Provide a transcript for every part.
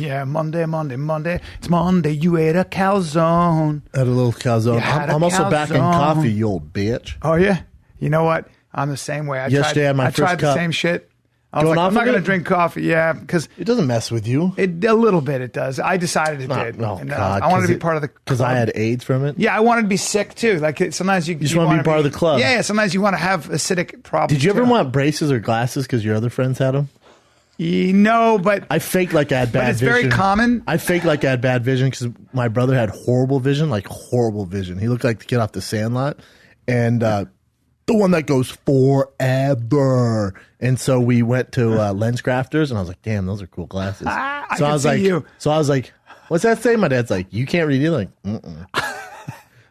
Yeah, Monday. It's Monday. You ate a calzone. Had a little calzone. I'm also back in coffee, you old bitch. Oh, yeah? You know what? I'm the same way. I tried the same shit. I was like, I'm not going to drink coffee. Yeah, because it doesn't mess with you. A little bit it does. I decided it did. Oh, God. I wanted to be part of the club. Because I had AIDS from it? Yeah, I wanted to be sick too. Like sometimes you just want to be part of the club. Yeah, sometimes you want to have acidic problems. Did you ever want braces or glasses because your other friends had them? No, but I faked like I had bad vision. But it's very common. I faked like I had bad vision because my brother had horrible vision. He looked like the kid off the Sandlot. And the one that goes forever. And so we went to Lens Crafters, and I was like, damn, those are cool glasses. So I was like, what's that say? My dad's like, you can't read either. Like,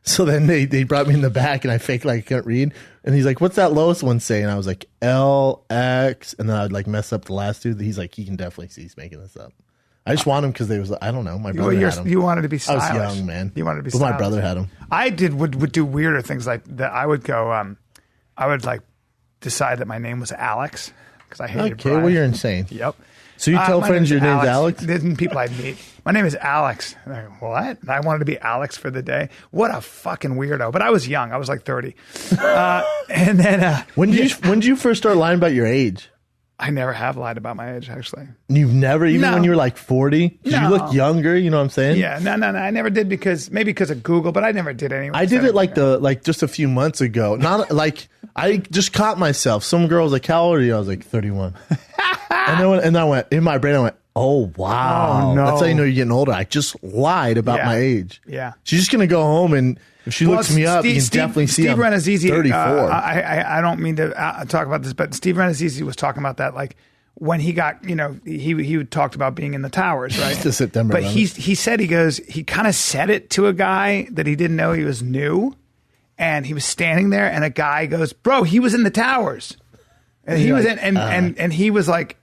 So then they brought me in the back, and I faked like I couldn't read. And he's like, what's that lowest one say? And I was like, LX. And then I'd like mess up the last two. He's like, he can definitely see he's making this up. I just want him because they was, I don't know, my brother had him. You wanted to be stylish. I was young, man. You wanted to be stylish. But my brother had him. I would do weirder things like that. I would go, I would like decide that my name was Alex because I hated Bryan. Well, you're insane. Yep. So you tell friends your name's Alex? Didn't people I'd meet. My name is Alex. And I go, what? And I wanted to be Alex for the day. What a fucking weirdo. But I was young. I was like 30. And then... when did you first start lying about your age? I never have lied about my age, actually. You've never? Even when you were like 40? Because you look younger, you know what I'm saying? Yeah, no. I never did because of Google, but I never did anyway. I did it like just a few months ago. Not like, I just caught myself. Some girl was like, how old are you? I was like, 31. and I went, in my brain, I went, oh, wow. Oh, no. That's how you know you're getting older. I just lied about my age. Yeah. She's just going to go home and if she looks me up, you can definitely see I'm 34. I don't mean to talk about this, but Steve Renazizi was talking about that, like when he got, he talked about being in the towers, right? To September. But he said, he kind of said it to a guy that he didn't know he was new, and he was standing there, and a guy goes, "Bro, he was in the towers," and he was in, and he was like.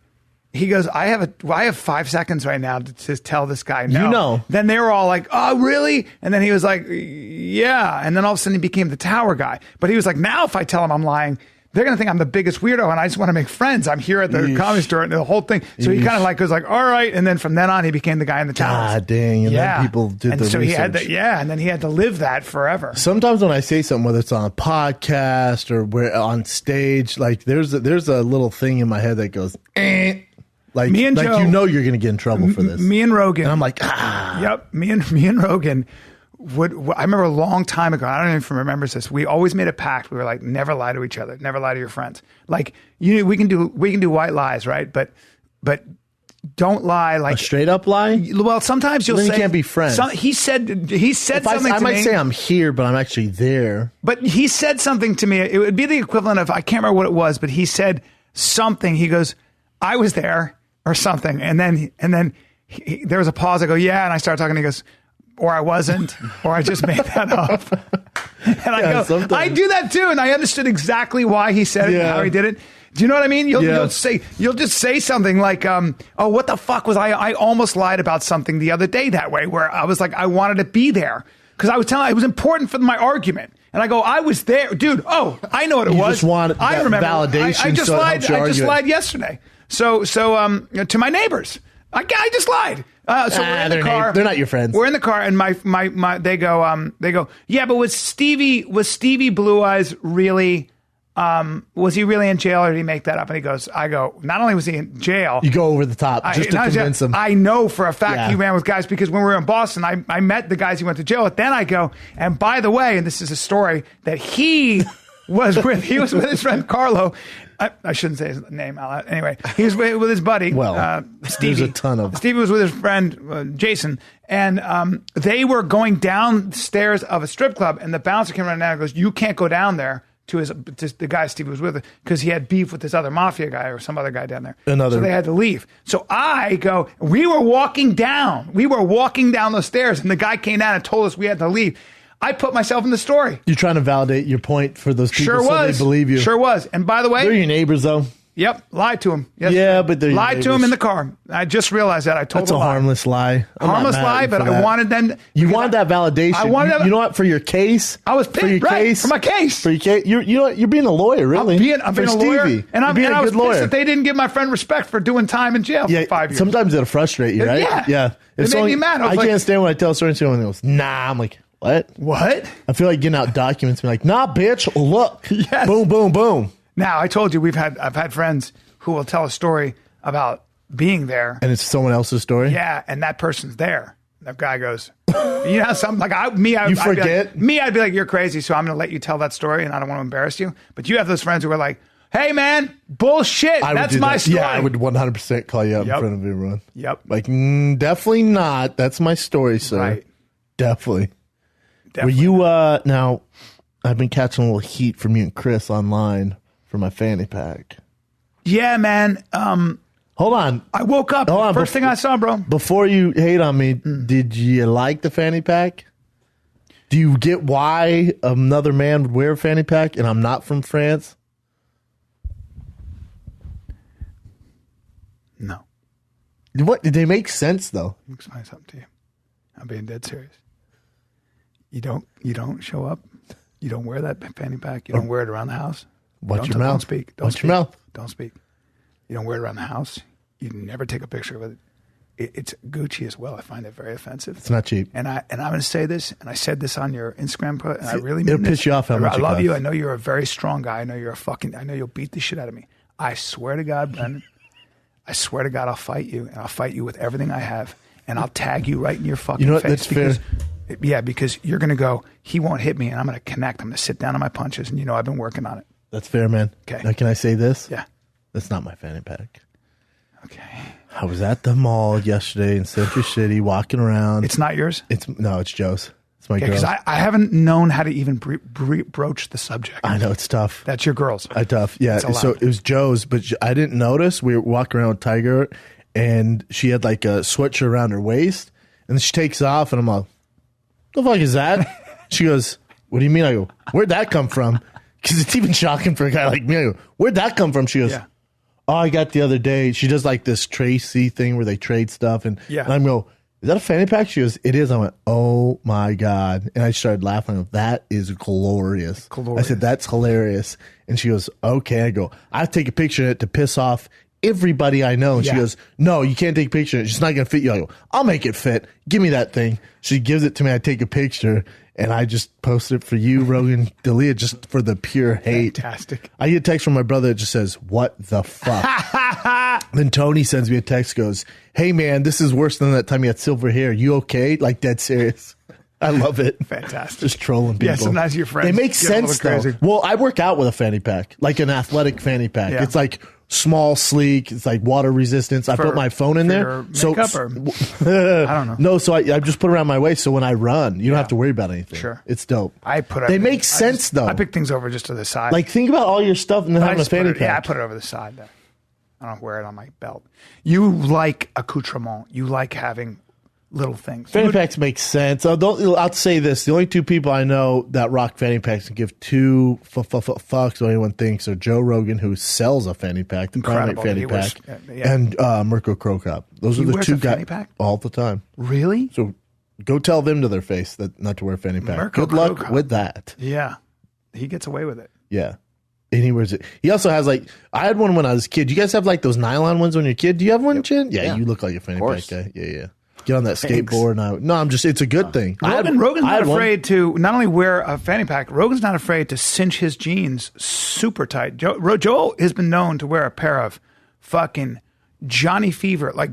He goes, I have 5 seconds right now to tell this guy no. You know. Then they were all like, oh, really? And then he was like, yeah. And then all of a sudden he became the tower guy. But he was like, now if I tell him I'm lying, they're going to think I'm the biggest weirdo and I just want to make friends. I'm here at the comedy store and the whole thing. So he kind of like was like, all right. And then from then on, he became the guy in the towers. God dang. And then people did the research. He had and then he had to live that forever. Sometimes when I say something, whether it's on a podcast or on stage, like there's a little thing in my head that goes, eh. Like, me and Joe, you're going to get in trouble for this. Me and Rogan. And I'm like, ah. Yep. Me and Rogan I remember a long time ago, I don't even remember this. We always made a pact. We were like, never lie to each other. Never lie to your friends. Like, we can do white lies, right? But don't lie like a straight up lie. Well, sometimes you'll say you can't be friends. He said something. I might say I'm here, but I'm actually there. But he said something to me. It would be the equivalent of, I can't remember what it was, but he said something. He goes, I was there. Or something, and then there was a pause. I go, yeah, and I start talking. And he goes, or I wasn't, or I just made that up. And I go, sometimes. I do that too, and I understood exactly why he said it and how he did it. Do you know what I mean? You'll just say something like, oh, what the fuck was I almost lied about something the other day that way, where I was like, I wanted to be there because I was telling it was important for my argument. And I go, I was there, dude. Oh, I know what it was. Just wanted I remember validation. I just lied. I just lied yesterday. So to my neighbors, I just lied. So we're in the car. They're not your friends. We're in the car, and they go, yeah, but was Stevie Blue Eyes really? Was he really in jail, or did he make that up? And I go, not only was he in jail, you go over the top just to convince him. I know for a fact he ran with guys because when we were in Boston, I met the guys he went to jail with. Then I go, and by the way, and this is a story that he was with his friend Carlo. I shouldn't say his name out loud. Anyway, he was with his buddy, Stevie. There's a ton of... Stevie was with his friend, Jason, and they were going downstairs of a strip club, and the bouncer came running down and goes, you can't go down there to the guy Stevie was with because he had beef with this other mafia guy or some other guy down there. So they had to leave. So I go, we were walking down those stairs, and the guy came down and told us we had to leave. I put myself in the story. You're trying to validate your point for those people so they believe you. Sure was. And by the way... They're your neighbors, though. Yep, lied to him. Yes, Yeah, but they're lied to him in the car. I just realized that. I told That's a a lie. harmless lie. I'm not Harmless mad lie, at you but for I that. wanted them. You wanted that validation. I wanted that. You know what? For your case, I was for pissed, your right, case, for my case. For your case, you're being a lawyer, really. I'm for being a lawyer, Stevie. and You're being I a was good pissed lawyer. that they didn't give my friend respect for doing time in jail for 5 years. Sometimes it'll frustrate you, right? Yeah. It made me mad. I was can't stand when I tell a story and someone goes, "Nah." I'm like, "What? What?" I feel like getting out documents and be like, "Nah, bitch, look." Yes. Boom, boom, boom. Now I told you I've had friends who will tell a story about being there. And it's someone else's story? Yeah, and that person's there. That guy goes, something like I'd forget? be like, you're crazy, so I'm going to let you tell that story, and I don't want to embarrass you. But you have those friends who are like, hey, man, bullshit. That's my story. Yeah, I would 100% call you out in front of everyone. Yep. Like, definitely not. That's my story, sir. Right. Definitely. Were Definitely. you, now, I've been catching a little heat from you and Chris online for my fanny pack. Yeah, man. Hold on. I woke up. Hold on, First thing I saw, bro. Before you hate on me, did you like the fanny pack? Do you get why another man would wear a fanny pack and I'm not from France? No. What? Did they make sense, though? Let me explain something to you. I'm being dead serious. You don't show up. You don't wear that fanny pack. You don't wear it around the house. Watch your Don't mouth. speak. Watch your mouth. Don't speak. You don't wear it around the house. You never take a picture with it. It's Gucci as well. I find it very offensive. It's not cheap. And I'm going to say this, and I said this on your Instagram post, and I really It'll mean piss this. you off how much I it love you. costs. I know you're a very strong guy. I know I know you'll beat the shit out of me. I swear to God, Brendan, I swear to God, I'll fight you, and I'll fight you with everything I have, and I'll tag you right in your fucking You know what? face. That's fair. Yeah, because you're going to go, he won't hit me, and I'm going to connect. I'm going to sit down on my punches, and I've been working on it. That's fair, man. Okay. Now, can I say this? Yeah. That's not my fanny pack. Okay. I was at the mall yesterday in Century City walking around. It's not yours? No, it's Joe's. It's my girl's. Because I haven't known how to even broach the subject. I know, it's tough. That's your girl's. Tough. Yeah. It's allowed. So it was Joe's, but I didn't notice. We were walking around with Tiger, and she had like a sweatshirt around her waist, and then she takes it off, and I'm like, the fuck is that? She goes, what do you mean? I go, where'd that come from? Because it's even shocking for a guy like me. I go, where'd that come from? She goes, Yeah. oh, I got the other day. She does like this Tracy thing where they trade stuff. And I'm go, is that a fanny pack? She goes, it is. I went, oh my God. And I started laughing. I go, that is glorious. I said, that's hilarious. And she goes, okay. I go, I take a picture of it to piss off everybody I know. And she goes, no, you can't take a picture. It's just not going to fit you. I go, I'll make it fit. Give me that thing. She gives it to me. I take a picture. And I just posted it for you, Rogan, delete it just for the pure hate. Fantastic. I get a text from my brother that just says, what the fuck? Then Tony sends me a text, goes, hey, man, this is worse than that time you had silver hair. You okay? Like, dead serious. I love it. Fantastic. Just trolling people. Yeah, sometimes your friends They make get a little sense, though. crazy. Well, I work out with a fanny pack, like an athletic fanny pack. Yeah. It's like small, sleek. It's like water resistance. I put my phone in there. Your makeup or, I don't know. No, so I just put it around my waist, so when I run, you don't have to worry about anything. Sure. It's dope. They make sense, though. I pick things over just to the side. Like, think about all your stuff and then having a fanny pack. Yeah, I put it over the side there. I don't wear it on my belt. You like accoutrement. You like having little things. Fanny packs make sense. I'll say this. The only two people I know that rock fanny packs and give two fucks what anyone thinks are Joe Rogan, who sells a fanny pack, the primate fanny pack, and Mirko Krokop. Those are the two guys all the time. Really? So go tell them to their face that not to wear a fanny pack. Mirko Good luck Krokop. with that. Yeah. He gets away with it. Yeah. And he wears it. He also has I had one when I was a kid. You guys have like those nylon ones when you're a kid? Do you have one, Chin? Yeah, you look like a fanny pack guy. Yeah. Get on that skateboard. It's a good thing. Rogan's not afraid to not only wear a fanny pack, Rogan's not afraid to cinch his jeans super tight. Joel has been known to wear a pair of fucking Johnny Fever, like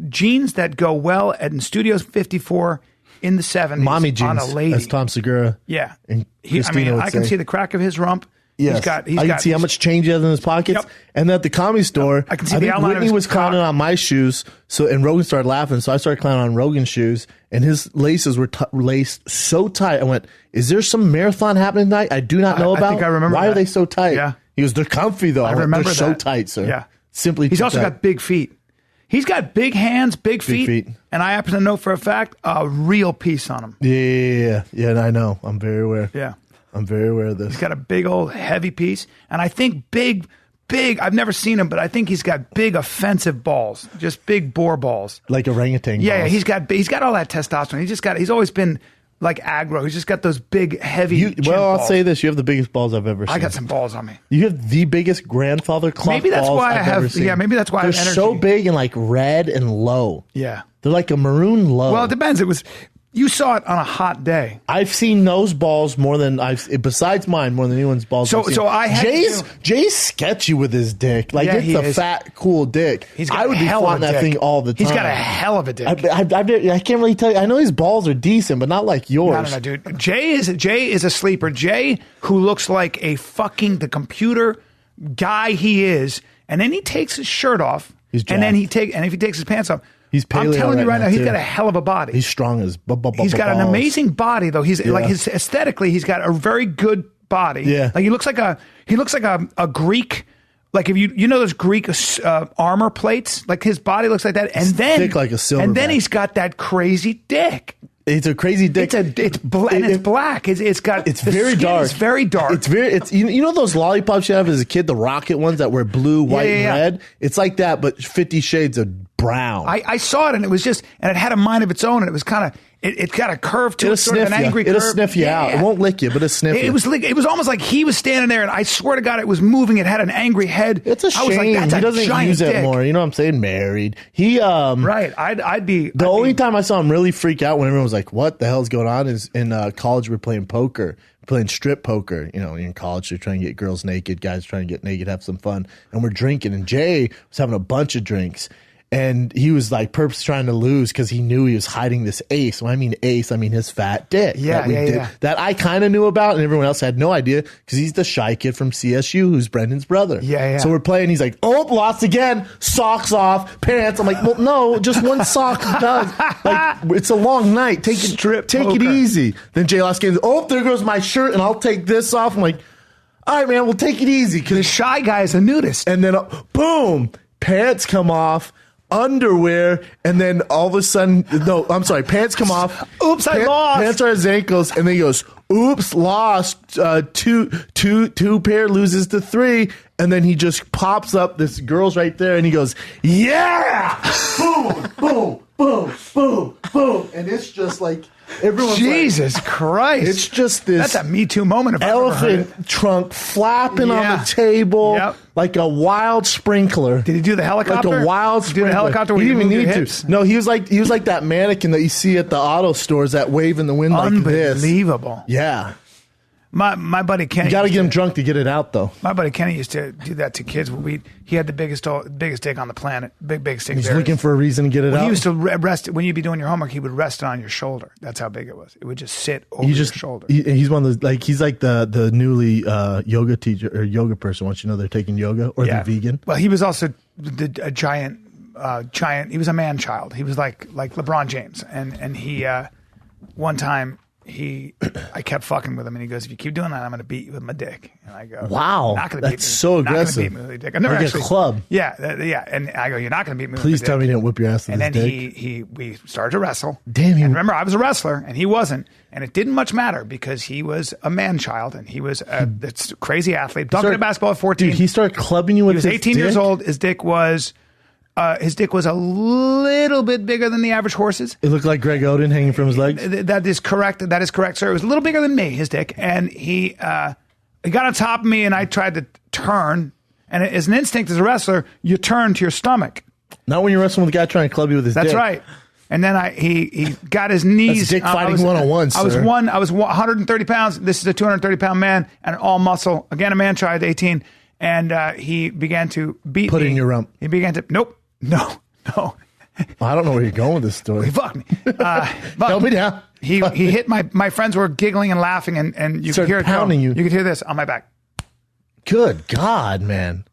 jeans that go well in Studios 54 in the 70s. Mommy jeans, on a lady. as Tom Segura. Yeah. And Christina would I can say. see the crack of his rump. Yes. I can see how much change he has in his pockets. Yep. And at the Comedy Store, I can see I the think outline of Whitney his was clowning cock. on my shoes, and Rogan started laughing, so I started clowning on Rogan's shoes, and his laces were laced so tight. I went, is there some marathon happening tonight I do not know about? I think I remember Why that. are they so tight? Yeah. He goes, they're comfy, though. I remember they're so that. tight, sir. Yeah. Simply He's too also tight. got big feet. He's got big hands, big feet. And I happen to know for a fact a real piece on him. Yeah, I know. I'm very aware. Yeah. I'm very aware of this. He's got a big old heavy piece. And I think big big. I've never seen him, but I think he's got big offensive balls, just big bore balls. Like orangutan Yeah, balls. he's got all that testosterone. He's always been like aggro. He's just got those big, heavy. I'll say this: you have the biggest balls I've ever seen. I got some balls on me. You have the biggest grandfather clock Maybe that's balls why I've ever seen. Yeah, maybe that's why I have They're energy. so big and like red and low. Yeah. They're like a maroon low. Well, it depends. You saw it on a hot day. I've seen those balls more than besides mine, more than anyone's balls. So I had Jay's sketchy with his dick. Like, Yeah, it's a fat, cool dick. I would be flaunting that thing all the time. He's got a hell of a dick. I can't really tell you. I know his balls are decent, but not like yours. No, dude. Jay is a sleeper. Jay, who looks like the computer guy he is, and then he takes his shirt off, and if he takes his pants off. He's paleo I'm telling you right now, he's too. got a hell of a body. He's strong as He's got an amazing body, though. He's like aesthetically, he's got a very good body. Yeah, like he looks like a Greek. Like if you know those Greek armor plates, like his body looks like that, and then thick like a silverback. And then he's got that crazy dick. It's a crazy dick. It's black. It's very dark. It's very dark. You know those lollipops you have as a kid, the rocket ones that were blue, white, and red. It's like that, but 50 shades of brown. I saw it, and it had a mind of its own, and it was kind of it got a curve to it, sort of an angry curve. It'll sniff you out. It won't lick you, but it'll sniff you. It was almost like he was standing there, and I swear to God, it was moving. It had an angry head. It's a shame. I was like, that's he doesn't use it more. You know what I'm saying? Married. Right. I'd be the only time I saw him really freak out when everyone was like, "What the hell's going on?" is in college. We're playing poker. Playing strip poker. You know, in college, they're trying to get girls naked, guys trying to get naked, have some fun, and we're drinking. And Jay was having a bunch of drinks, and he was like purposely trying to lose because he knew he was hiding this ace. When I mean ace, I mean his fat dick. That I kind of knew about, and everyone else had no idea because he's the shy kid from CSU who's Brendan's brother. So we're playing. He's like, "Oh, lost again. Socks off, pants." I'm like, "Well, no, just one sock does. Like, it's a long night. Take it easy." Then Jay lost again. "Oh, there goes my shirt, and I'll take this off." I'm like, "All right, man, we'll take it easy." The shy guy is a nudist. And then, boom, pants come off. Underwear, and then all of a sudden, pants come off. Oops, I lost. Pants are his ankles, and then he goes, "Oops, lost. Two pair loses to 3," and then he just pops up. This girl's right there, and he goes, "Yeah!" Boom, boom, boom, boom, boom, and it's just like everyone's Jesus Christ! It's just this. That's a Me Too moment. Elephant trunk flapping on the table like a wild sprinkler. Did he do the helicopter? Like a wild sprinkler. Do the helicopter? He didn't even need to. No, he was like that mannequin that you see at the auto stores that wave in the wind like this. Unbelievable. Yeah. My buddy Kenny. You got to get him drunk to get it out, though. My buddy Kenny used to do that to kids. He had the biggest dick on the planet. Big stick. He's looking for a reason to get it out. He used to rest it when you'd be doing your homework. He would rest it on your shoulder. That's how big it was. It would just sit over your shoulder. He's one of those he's like the newly yoga teacher or yoga person. Once you know they're taking yoga or they're vegan. Well, he was also a giant. He was a man child. He was like LeBron James, and he one time. I kept fucking with him, and he goes, "If you keep doing that, I'm going to beat you with my dick." And I go, "Wow, not gonna beat me. That's so aggressive." Not going to beat me with your dick. I never like actually a club. Yeah. And I go, "You're not going to beat me with my dick." Please tell me you didn't whip your ass with and his then dick. we started to wrestle. Damn you! And remember, I was a wrestler, and he wasn't, and it didn't much matter because he was a man child, and he was a crazy athlete. Dunking a basketball at 14. Dude, he started clubbing you with his dick. He was 18 years old. His dick was a little bit bigger than the average horse's. It looked like Greg Oden hanging from his legs. That is correct, sir. It was a little bigger than me, his dick, and he got on top of me, and I tried to turn. And as an instinct as a wrestler, you turn to your stomach. Not when you're wrestling with a guy trying to club you with his dick. That's right. And then he got his knees. That's dick fighting 101, sir. I was 130 pounds. This is a 230-pound man and all muscle. Again, a man child, 18. And he began to beat me. Put it in your rump. He began to, No. I don't know where you're going with this story. He fucked me. Help me down. He hit my friends were giggling and laughing, and you could hear it pounding you. You could hear this on my back. Good God, man.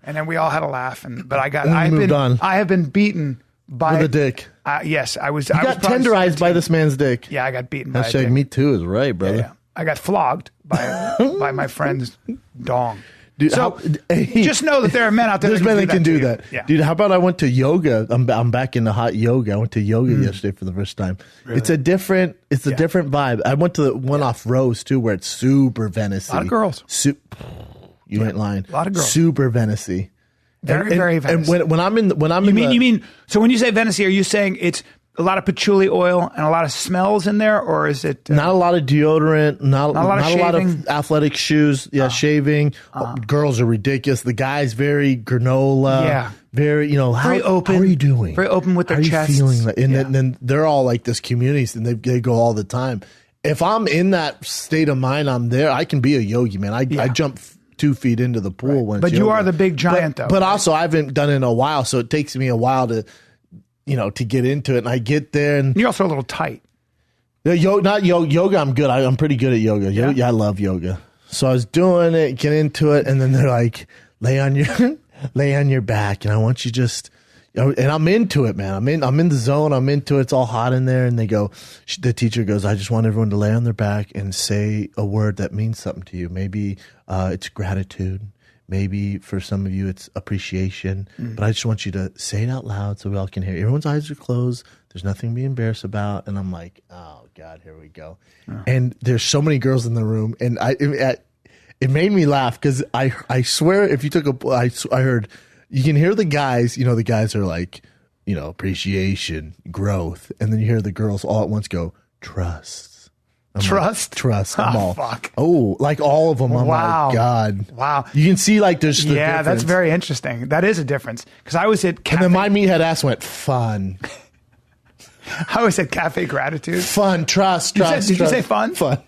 And then we all had a laugh, but I have been beaten by with a dick. Yes, I was. You got tenderized by this man's dick. Yeah, I got beaten by a dick. Me too is right, brother. Yeah. I got flogged by my friend's dong. Dude, so just know that there are men out there. There's men that can do that. Yeah. Dude, how about I went to yoga? I'm back into hot yoga. I went to yoga yesterday for the first time. Really? It's a different vibe. I went to the one off Rose too, where it's super Venice. A lot of girls. You ain't lying. A lot of girls. Super Venice-y. Very Venice. And when I'm in, You mean? So when you say Venice, are you saying it's a lot of patchouli oil and a lot of smells in there, or is it not a lot of deodorant, not a lot shaving? of athletic shoes? Yeah, shaving. Girls are ridiculous. The guys very granola. Yeah. Very, very open. How are you doing? Very open with their chests. How are you feeling? And then they're all like this community, and they go all the time. If I'm in that state of mind, I'm there. I can be a yogi, man. I jump 2 feet into the pool when. But you are the big giant, though. But also, I haven't done it in a while, so it takes me a while to get into it. And I get there, and you're also a little tight. Yoga. I'm good. I'm pretty good at yoga. Yeah, I love yoga. So I was doing it, get into it, and then they're like, lay on your back, and I want you just. And I'm into it, man. I'm in the zone. I'm into it. It's all hot in there. And the teacher goes, I just want everyone to lay on their back and say a word that means something to you. Maybe it's gratitude. Maybe for some of you, it's appreciation. But I just want you to say it out loud so we all can hear. Everyone's eyes are closed. There's nothing to be embarrassed about. And I'm like, oh, God, here we go. And there's so many girls in the room. And it made me laugh because I swear if you took I heard... You can hear the guys, the guys are like, appreciation, growth. And then you hear the girls all at once go, trust. Trust? Trust. I'm all, fuck. Oh, like all of them. I'm Wow. like, God. Wow. You can see like there's the Yeah, difference. that's very interesting. That is a difference. Because I was at And then my meathead ass went, fun. I was at Cafe Gratitude. Fun, trust. Did you say fun? Fun.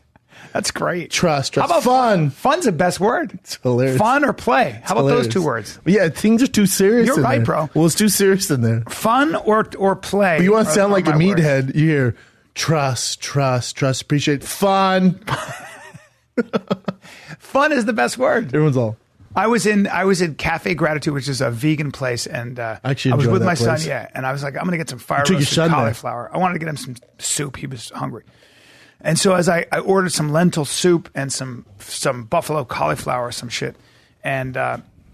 That's great. Trust. How about fun? Fun's the best word. It's hilarious. Fun or play? How about Hilarious. those two words? Yeah, things are too serious. You're in right, there. bro. Well, it's too serious in there. Fun or play? But you want to sound like a my words. meathead. You hear trust, appreciate, fun. Fun is the best word. Everyone's all. I was in Cafe Gratitude, which is a vegan place, and actually I was enjoy with that my place. son. Yeah, and I was like, I'm gonna get some fire took your roasted son there. cauliflower. I wanted to get him some soup. He was hungry, and so as I ordered some lentil soup and some buffalo cauliflower, some shit, and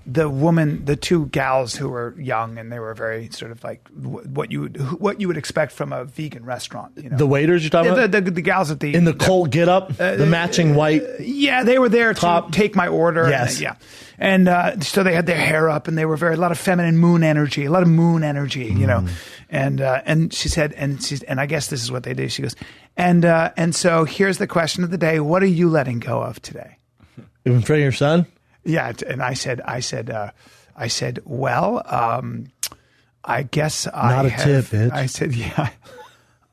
the two gals who were young and they were very sort of like what you would expect from a vegan restaurant. The waiters you're talking about? The gals at the In the Colt get up, the matching white. Yeah, they were there top. to take my order. Yes. And so they had their hair up and they were a lot of feminine moon energy, And she said, and I guess this is what they do. She goes, and so here's the question of the day. What are you letting go of today? In front of your son? Yeah. And I said, well, I guess Not a tip, bitch. I said, yeah.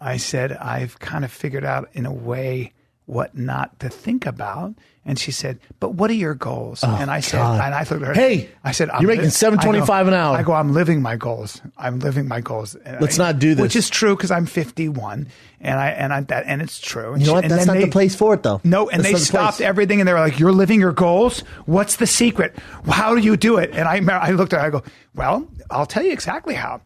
I said, I've kind of figured out in a way what not to think about. And she said, but what are your goals? Oh, and I said, God. and I looked at her. Hey, I said, you're making $7.25 an hour. I go, I'm living my goals. I'm living my goals. And Let's not do this. Which is true because I'm 51 and it's true. And You know what? and That's then not the place for it, though. No, and That's they not the stopped place. everything and they were like, you're living your goals? What's the secret? How do you do it? And I looked at her, I go, well, I'll tell you exactly how.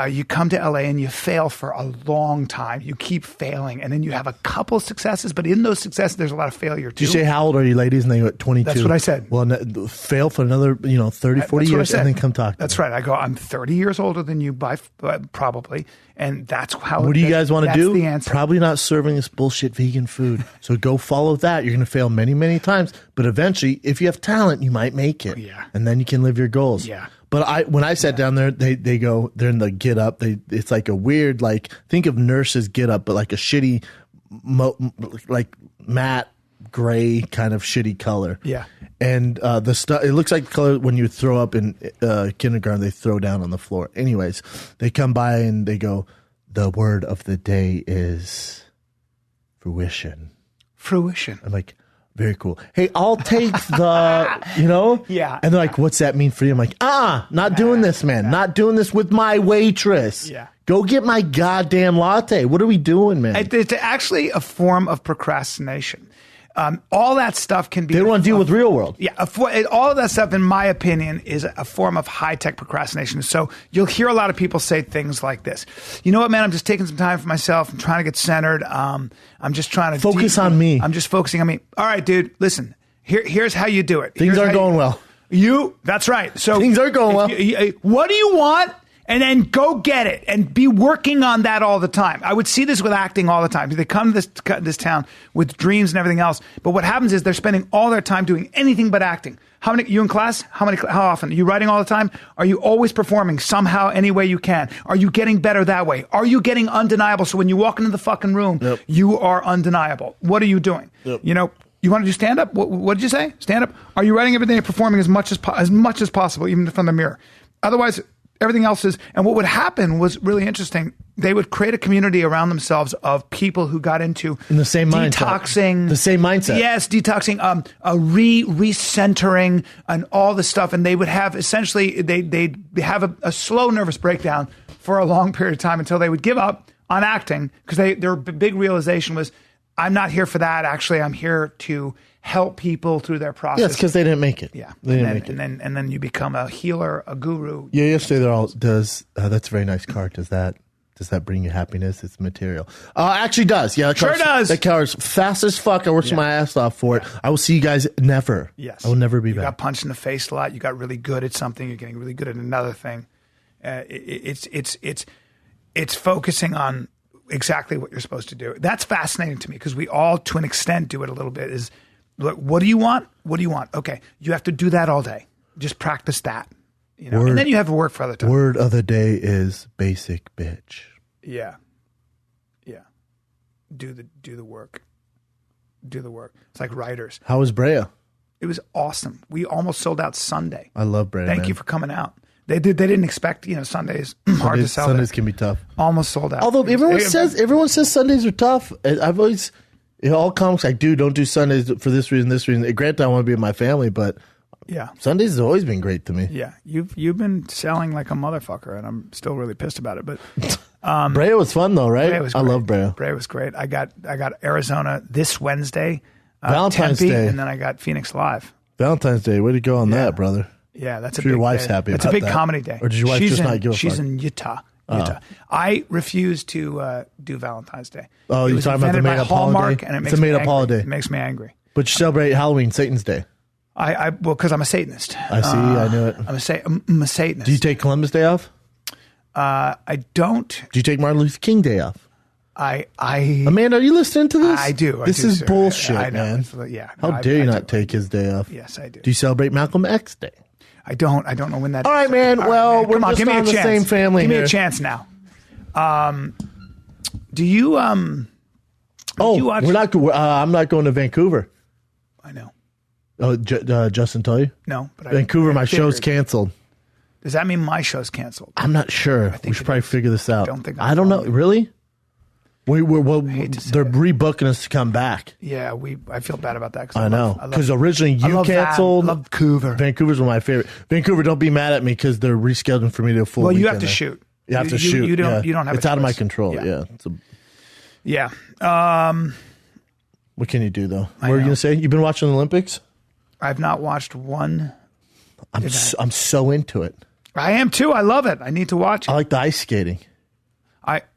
You come to LA and you fail for a long time. You keep failing and then you have a couple successes, but in those successes, there's a lot of failure too. Did you say, how old are you, ladies? And they go at 22. That's what I said. Well, fail for another, 30, 40 years and then come talk to That's me. right. I go, I'm 30 years older than you by probably. And that's how. What do you guys want to do? That's the answer. Probably not serving this bullshit vegan food. So go follow that. You're going to fail many, many times. But eventually, if you have talent, you might make it. Yeah. And then you can live your goals. Yeah. But when I sat down there, they're in the get up. It's like a weird, think of nurses get up, but like a shitty, matte gray kind of shitty color. Yeah. And the stuff, it looks like the color when you throw up in kindergarten, they throw down on the floor. Anyways, they come by and they go, the word of the day is fruition. Fruition. I'm like, very cool. Hey, I'll take the, Yeah. And they're like, what's that mean for you? I'm like, not doing this, man. Not doing this with my waitress. Yeah. Go get my goddamn latte. What are we doing, man? It's actually a form of procrastination. All that stuff can be. They don't want to deal with real world. Yeah, all of that stuff, in my opinion, is a form of high-tech procrastination. So you'll hear a lot of people say things like this. You know what, man? I'm just taking some time for myself. I'm trying to get centered. I'm just trying to Focus on me. I'm just focusing on me. All right, dude, listen. Here's how you do it. Things aren't going well. That's right. So Things are going well. What do you want? And then go get it and be working on that all the time. I would see this with acting all the time. They come to this town with dreams and everything else. But what happens is they're spending all their time doing anything but acting. How many, you in class? How often? Are you writing all the time? Are you always performing somehow, any way you can? Are you getting better that way? Are you getting undeniable? So when you walk into the fucking room, you are undeniable. What are you doing? You know, you want to do stand up? What did you say? Stand up? Are you writing every day, performing as much as possible, even from the mirror? Otherwise, everything else is, and what would happen was really interesting. They would create a community around themselves of people who got into the same detoxing, mindset. The same mindset. Yes, detoxing, recentering, and all this stuff. And they would have essentially they'd have a slow nervous breakdown for a long period of time until they would give up on acting because their big realization was, I'm not here for that. Actually, I'm here to help people through their process. Yes, because they didn't make it. Yeah, they didn't make it. And then you become a healer, a guru. Yeah, yesterday they're all that's a very nice car. Does that bring you happiness? It's material. Actually does. Yeah, sure does. That car's fast as fuck. I worked my ass off for it. I will see you guys never. Yes, I will never be back. You got punched in the face a lot. You got really good at something. You're getting really good at another thing. It's focusing on exactly what you're supposed to do. That's fascinating to me because we all, to an extent, do it a little bit. Is look, what do you want? What do you want? Okay, you have to do that all day. Just practice that, you know, and then you have to work for other time. Word of the day is basic bitch. Yeah. Do the work. Do the work. It's like writers. How was Brea? It was awesome. We almost sold out Sunday. I love Brea. Thank you for coming out. They didn't expect, Sundays hard to sell. Sundays can be tough. Almost sold out. Although everyone says Sundays are tough. I've always, all comics like, dude, don't do Sundays for this reason, this reason. Granted, I want to be with my family, but yeah, Sundays has always been great to me. Yeah, you've been selling like a motherfucker, and I'm still really pissed about it. But Brea was fun though, right? Brea was great. I love Brea. Brea was great. I got Arizona this Wednesday, Valentine's Tempe, Day, and then I got Phoenix Live. Valentine's Day. Way to go on that, brother. Yeah, that's a sure big your wife's day. happy. It's a big comedy day. Or did your wife just not give a fuck? She's in Utah. I refuse to do Valentine's Day. Oh, you're talking about the made-up holiday? And it's a made-up holiday. It makes me angry. But you celebrate Halloween, Satan's Day. Well, because I'm a Satanist. I see. I knew it. I'm a Satanist. Do you take Columbus Day off? I don't. Do you take Martin Luther King Day off? Amanda, are you listening to this? I do. This is bullshit, I know. man. Yeah. How dare you not take his day off? Yes, I do. Do you celebrate Malcolm X Day? I don't know when that is. All right, man. Well, we're just on the same family here. Give me me a chance now. Do you watch? I'm not going to Vancouver. I know. Oh, Justin tell you? No, but Vancouver, my show's canceled. Does that mean my show's canceled? I'm not sure. We should probably figure this out. I don't know. Really? They're rebooking us to come back. Yeah, I feel bad about that. I know. Because originally you canceled. I love Vancouver. Vancouver's one of my favorite. Vancouver, don't be mad at me because they're rescheduling for me to a full weekend. You have to shoot. You have to shoot. You don't have it's out of my control. Yeah. What can you do, though? What are you going to say? You've been watching the Olympics? I've not watched one. I'm so into it. I am, too. I love it. I need to watch it. I like the ice skating.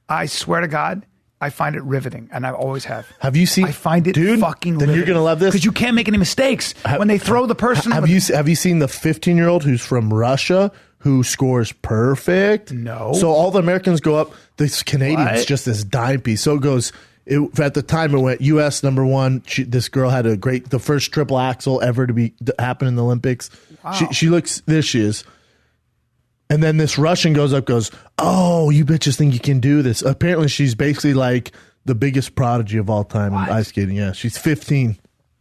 I swear to God, I find it riveting, and I always have. Have you seen? I find it fucking riveting. Then you're going to love this. Because you can't make any mistakes when they throw the person. Have you seen the 15-year-old who's from Russia who scores perfect? No. So all the Americans go up. This Canadian's just this dime piece. So it goes. At the time, it went U.S. number one. This girl had the first triple axel ever to happen in the Olympics. Wow. She looks. There she is. And then this Russian goes, oh, you bitches think you can do this. Apparently, she's basically like the biggest prodigy of all time in ice skating. Yeah, she's 15.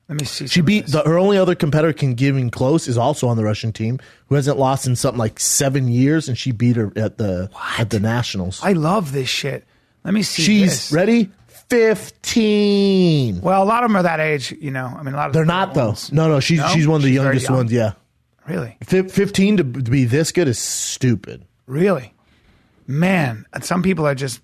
Let me see. She beat her only other competitor getting close is also on the Russian team who hasn't lost in something like 7 years, and she beat her at the nationals. I love this shit. Let me see. She's ready. 15. Well, a lot of them are that age, I mean, a lot of they're not though. No, she's one of the youngest ones. Yeah, really. 15 to be this good is stupid. Really, man. And some people are just.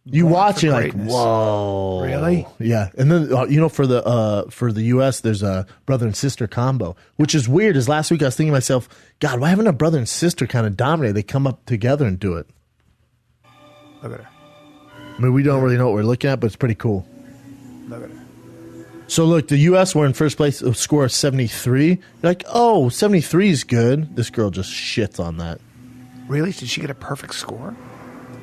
You watch it like, whoa, really? Yeah, and then for the U.S. there's a brother and sister combo, which is weird. Is last week I was thinking to myself, God, why haven't a brother and sister kind of dominate? They come up together and do it. Look at her. I mean, we don't really know what we're looking at, but it's pretty cool. Look at it. So, look, the U.S. were in first place, a score of 73. You're like, 73 is good. This girl just shits on that. Really? Did she get a perfect score?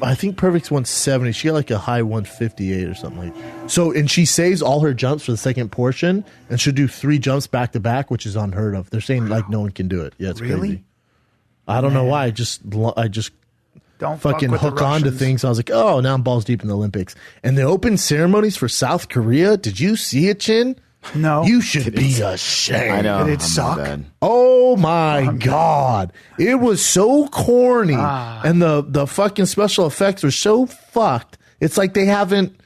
I think perfect's 170. She got like a high 158 or something like. So, and she saves all her jumps for the second portion, and she'll do 3 jumps back to back, which is unheard of. They're saying like no one can do it. Yeah, it's Really? crazy. I don't know why. I just Don't fucking fuck with hook the on to Russians. things. I was like, oh, now I'm balls deep in the Olympics. And the open ceremonies for South Korea. Did you see it, Chin? No. You should be ashamed. I know. Did it I'm suck? bad. Oh my God. It was so corny. And the fucking special effects were so fucked. It's like they haven't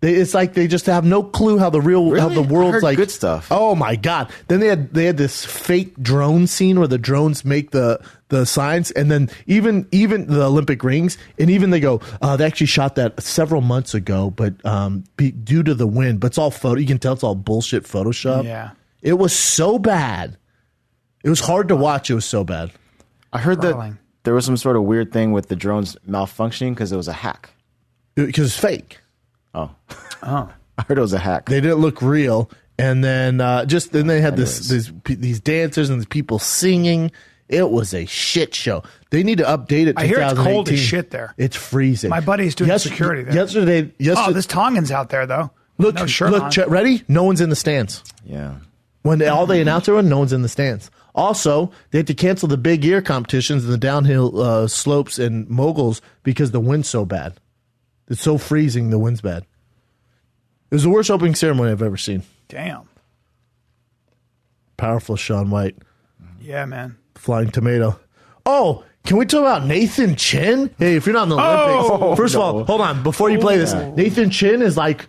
it's like they just have no clue how the Really? world's I heard like good stuff. Oh my God. Then they had this fake drone scene where the drones make the signs, and then even the Olympic rings, and even they go, they actually shot that several months ago, but due to the wind, but it's all photo. You can tell it's all bullshit Photoshop. Yeah. It was so bad. It was hard to watch. It was so bad. I heard Crawling. that there was some sort of weird thing with the drones malfunctioning because it was a hack. Because it's fake. Oh. Oh. I heard it was a hack. They didn't look real. And then then they had these dancers and these people singing. It was a shit show. They need to update it. I hear it's cold as 2018. shit there. It's freezing. My buddy's doing security there. Yesterday, Oh, this Tongan's out there, though. look, No shirt look, on. Chet, ready? No one's in the stands. Yeah. When all they announce everyone, no one's in the stands. Also, they had to cancel the big air competitions and the downhill slopes and moguls because the wind's so bad. It's so freezing, the wind's bad. It was the worst opening ceremony I've ever seen. Damn. Powerful Shaun White. Yeah, man. Flying tomato. Oh, can we talk about Nathan Chin? Hey, if you're not in the Olympics, first of all, hold on. Before you play this, Nathan Chin is like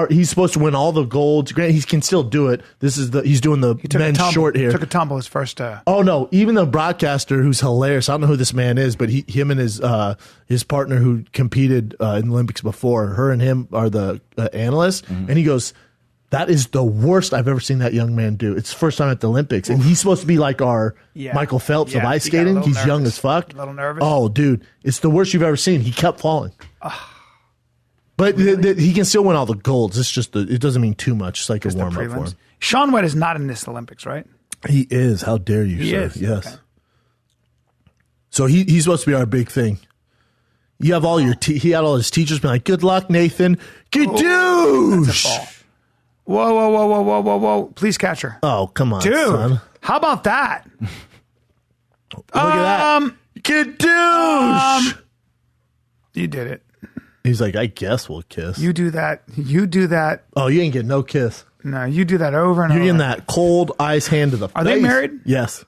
he's supposed to win all the golds. Granted, he can still do it. He's doing the men's short here. Took a tumble his first. Oh no! Even the broadcaster, who's hilarious. I don't know who this man is, but him and his partner who competed in the Olympics before. Her and him are the analysts, and he goes, "That is the worst I've ever seen that young man do. It's the first time at the Olympics, and he's supposed to be like our Michael Phelps of ice he got a skating. little He's young nervous. as fuck. A little nervous. Oh, dude, it's the worst you've ever seen. He kept falling." But he can still win all the golds. It's just it doesn't mean too much. It's like a warm up for him. Shaun White is not in this Olympics, right? He is. How dare you, He sir? is. Yes. Okay. So he's supposed to be our big thing. You have all your he had all his teachers being like, "Good luck, Nathan. Gadoosh." That's a fall. Whoa, whoa, whoa, whoa, whoa, whoa, whoa! Please catch her, Oh, come on, dude. son. How about that? Look at that. Gadoosh. You did it. He's like, I guess we'll kiss. You do that. You do that. Oh, you ain't getting no kiss. No, you do that over and You're over. getting that cold ice hand to the face. Are they married? Yes.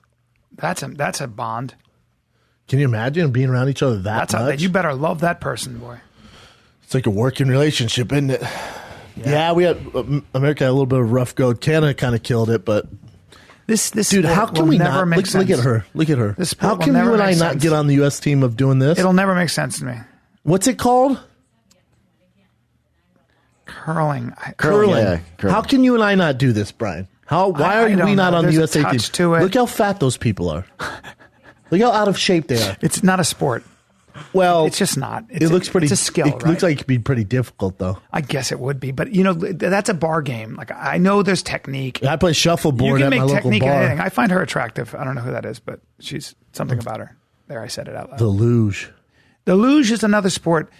That's a bond. Can you imagine being around each other that That's much? you better love that person, boy. It's like a working relationship, isn't it? Yeah, we had America had a little bit of a rough go. Canada kind of killed it, but This dude, sport how can will we never not make look sense. at her? Look at her. This sport How will can never you and I make not sense. get on the U.S. team of doing this? It'll never make sense to me. What's it called? Curling. Curling. Yeah, curling. How can you and I not do this, Brian? Why are I don't we not know. on the There's a USA team? touch to it. Look how fat those people are. Look how out of shape they are. It's not a sport. Well, It's just not. It looks pretty. It's a skill, It right? looks like it could be pretty difficult, though. I guess it would be, but that's a bar game. Like I know there's technique. I play You shuffleboard can at make my local technique in bar. anything. I find her attractive. I don't know who that is, but she's something about her. There, I said it out loud. The luge. The luge is another sport.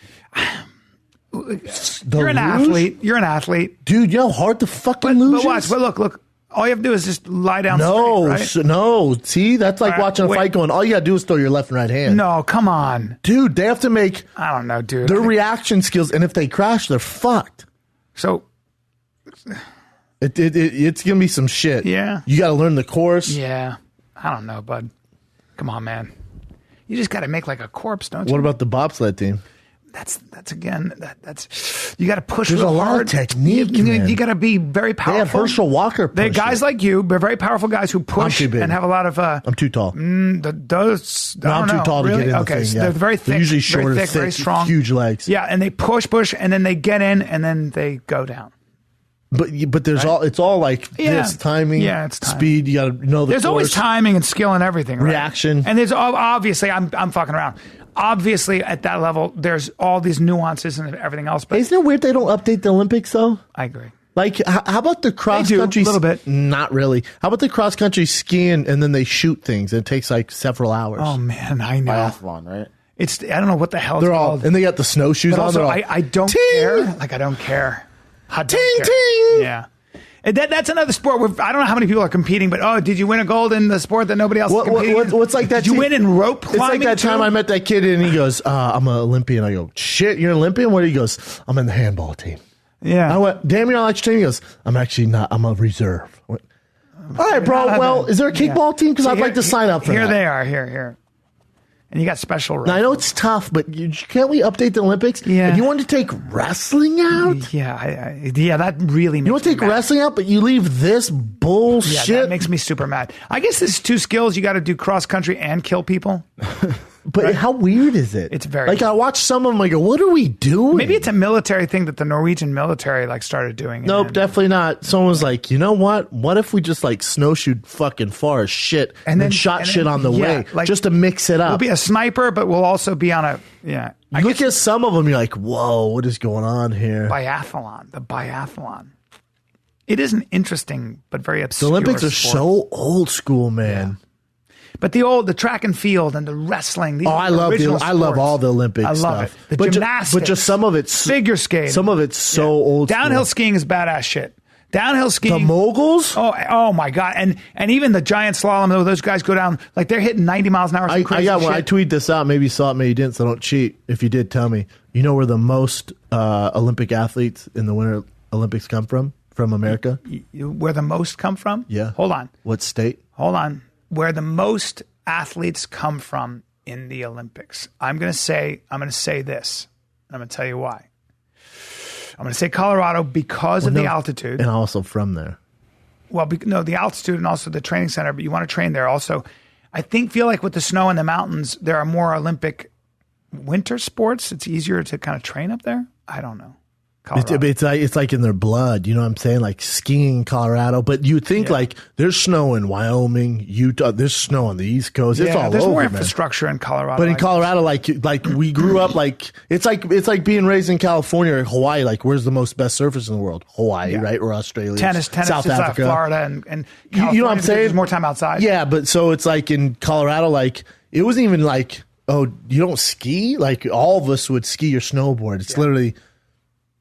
You're an athlete. You're an athlete. Dude, you know how hard the fucking But luge watch. is? But look. All you have to do is just lie down No, straight, right? no. See, that's like All right, watching a wait. fight going, all you gotta do is throw your left and right hand. No, come on. Dude, they have to make I don't know, dude. their reaction skills, and if they crash, they're fucked. So, It's gonna be some shit. Yeah. You gotta learn the course. yeah. I don't know, bud. Come on, man. You just got to make like a corpse, don't you? What about the bobsled team? That's again. That's you got to push. There's real a lot of hard. technique, You man. got to be very They powerful. have Herschel Walker. They're push guys it. like you. They're very powerful guys who push too big. and have a lot of. I'm too tall. I'm I'm too tall to really? get in Okay, the thing. so Yeah. they're very thick. They're usually shorter, very thick, very thick, strong, huge legs. Yeah, and they push, and then they get in, and then they go down. But there's it's all like this timing, it's timing. speed. You got to know the There's always course. timing and skill and everything. Right? Reaction. And there's obviously I'm fucking around. Obviously, at that level, there's all these nuances and everything else. But Isn't it weird they don't update the Olympics though? I agree. Like, how about the cross They do, country? a little bit. Not really. How about the cross country skiing and then they shoot things? It takes like several hours. Oh man, I know. Biathlon, right? I don't know what the hell it's They're all, called. and they got the snowshoes But on. also, They're all, I don't ting! care. Like, I don't care. I don't Ting, care. ting! Yeah. And that's another sport where I don't know how many people are competing, but did you win a gold in the sport that nobody else is competing in? What's like that? Did you win in rope climbing? It's like that time I met that kid and he goes, I'm an Olympian. I go, shit, you're an Olympian? What? He goes, I'm in the handball team. Yeah. I went, damn, you're not like your team? He goes, I'm actually not. I'm a reserve. I went, all right, bro. Well, is there a kickball team? Because I'd like to sign up for that. Here they are. Here. And you got special rules. Now, I know it's tough, but can't we update the Olympics? Yeah. And you want to take wrestling out? Yeah, yeah, that really makes You want to me take mad. wrestling out, but you leave this Yeah, bullshit? that makes me super mad. I guess there's two skills. You got to do cross country and kill people. But how weird is it? It's very like I watch some of them. I go, "What are we doing?" Maybe it's a military thing that the Norwegian military started doing. Nope, and definitely not. Someone was like, you know what? What if we just snowshoed fucking far as shit and then shot shit on the way just to mix it up? We'll be a sniper, but we'll also be on a I look at some of them, you're like, whoa, what is going on here? biathlon. The biathlon. It is an interesting but very The obscure Olympics are sport. so old school, man. But the track and field and the wrestling. These I are love original I love sports. all the Olympic I love stuff. it. The but gymnastics. but just some of it's figure skating. Some of it's so old school. Downhill skiing is badass shit. Downhill skiing. The moguls? Oh my god! And even the giant slalom. Those guys go down like they're hitting 90 miles an hour. I got one. I shit. tweet this out. Maybe you saw it, maybe you didn't. So don't cheat. If you did, tell me. You know where the most Olympic athletes in the Winter Olympics come from? From America? Where the most come from? Yeah. Hold on. What state? Hold on. Where the most athletes come from in the Olympics? I'm going to say this. I'm going to tell you why. I'm going to say Colorado because of the altitude. And also from there. Well, the altitude and also the training center, but you want to train there also. I feel like with the snow in the mountains, there are more Olympic winter sports. It's easier to kind of train up there. I don't know. It's like in their blood, you know what I'm saying? Like skiing in Colorado, but you think there's snow in Wyoming, Utah, there's snow on the East Coast. It's all there's over, more man. infrastructure in Colorado. But in Colorado, like we grew up it's like being raised in California or Hawaii. Like where's the most best surface in the world? Hawaii, right? Or Australia, tennis, South is Africa, Florida, and California, you know what I'm saying? There's more time outside. Yeah, but so it's like in Colorado, it wasn't even like, oh, you don't ski? Like all of us would ski or snowboard. It's literally.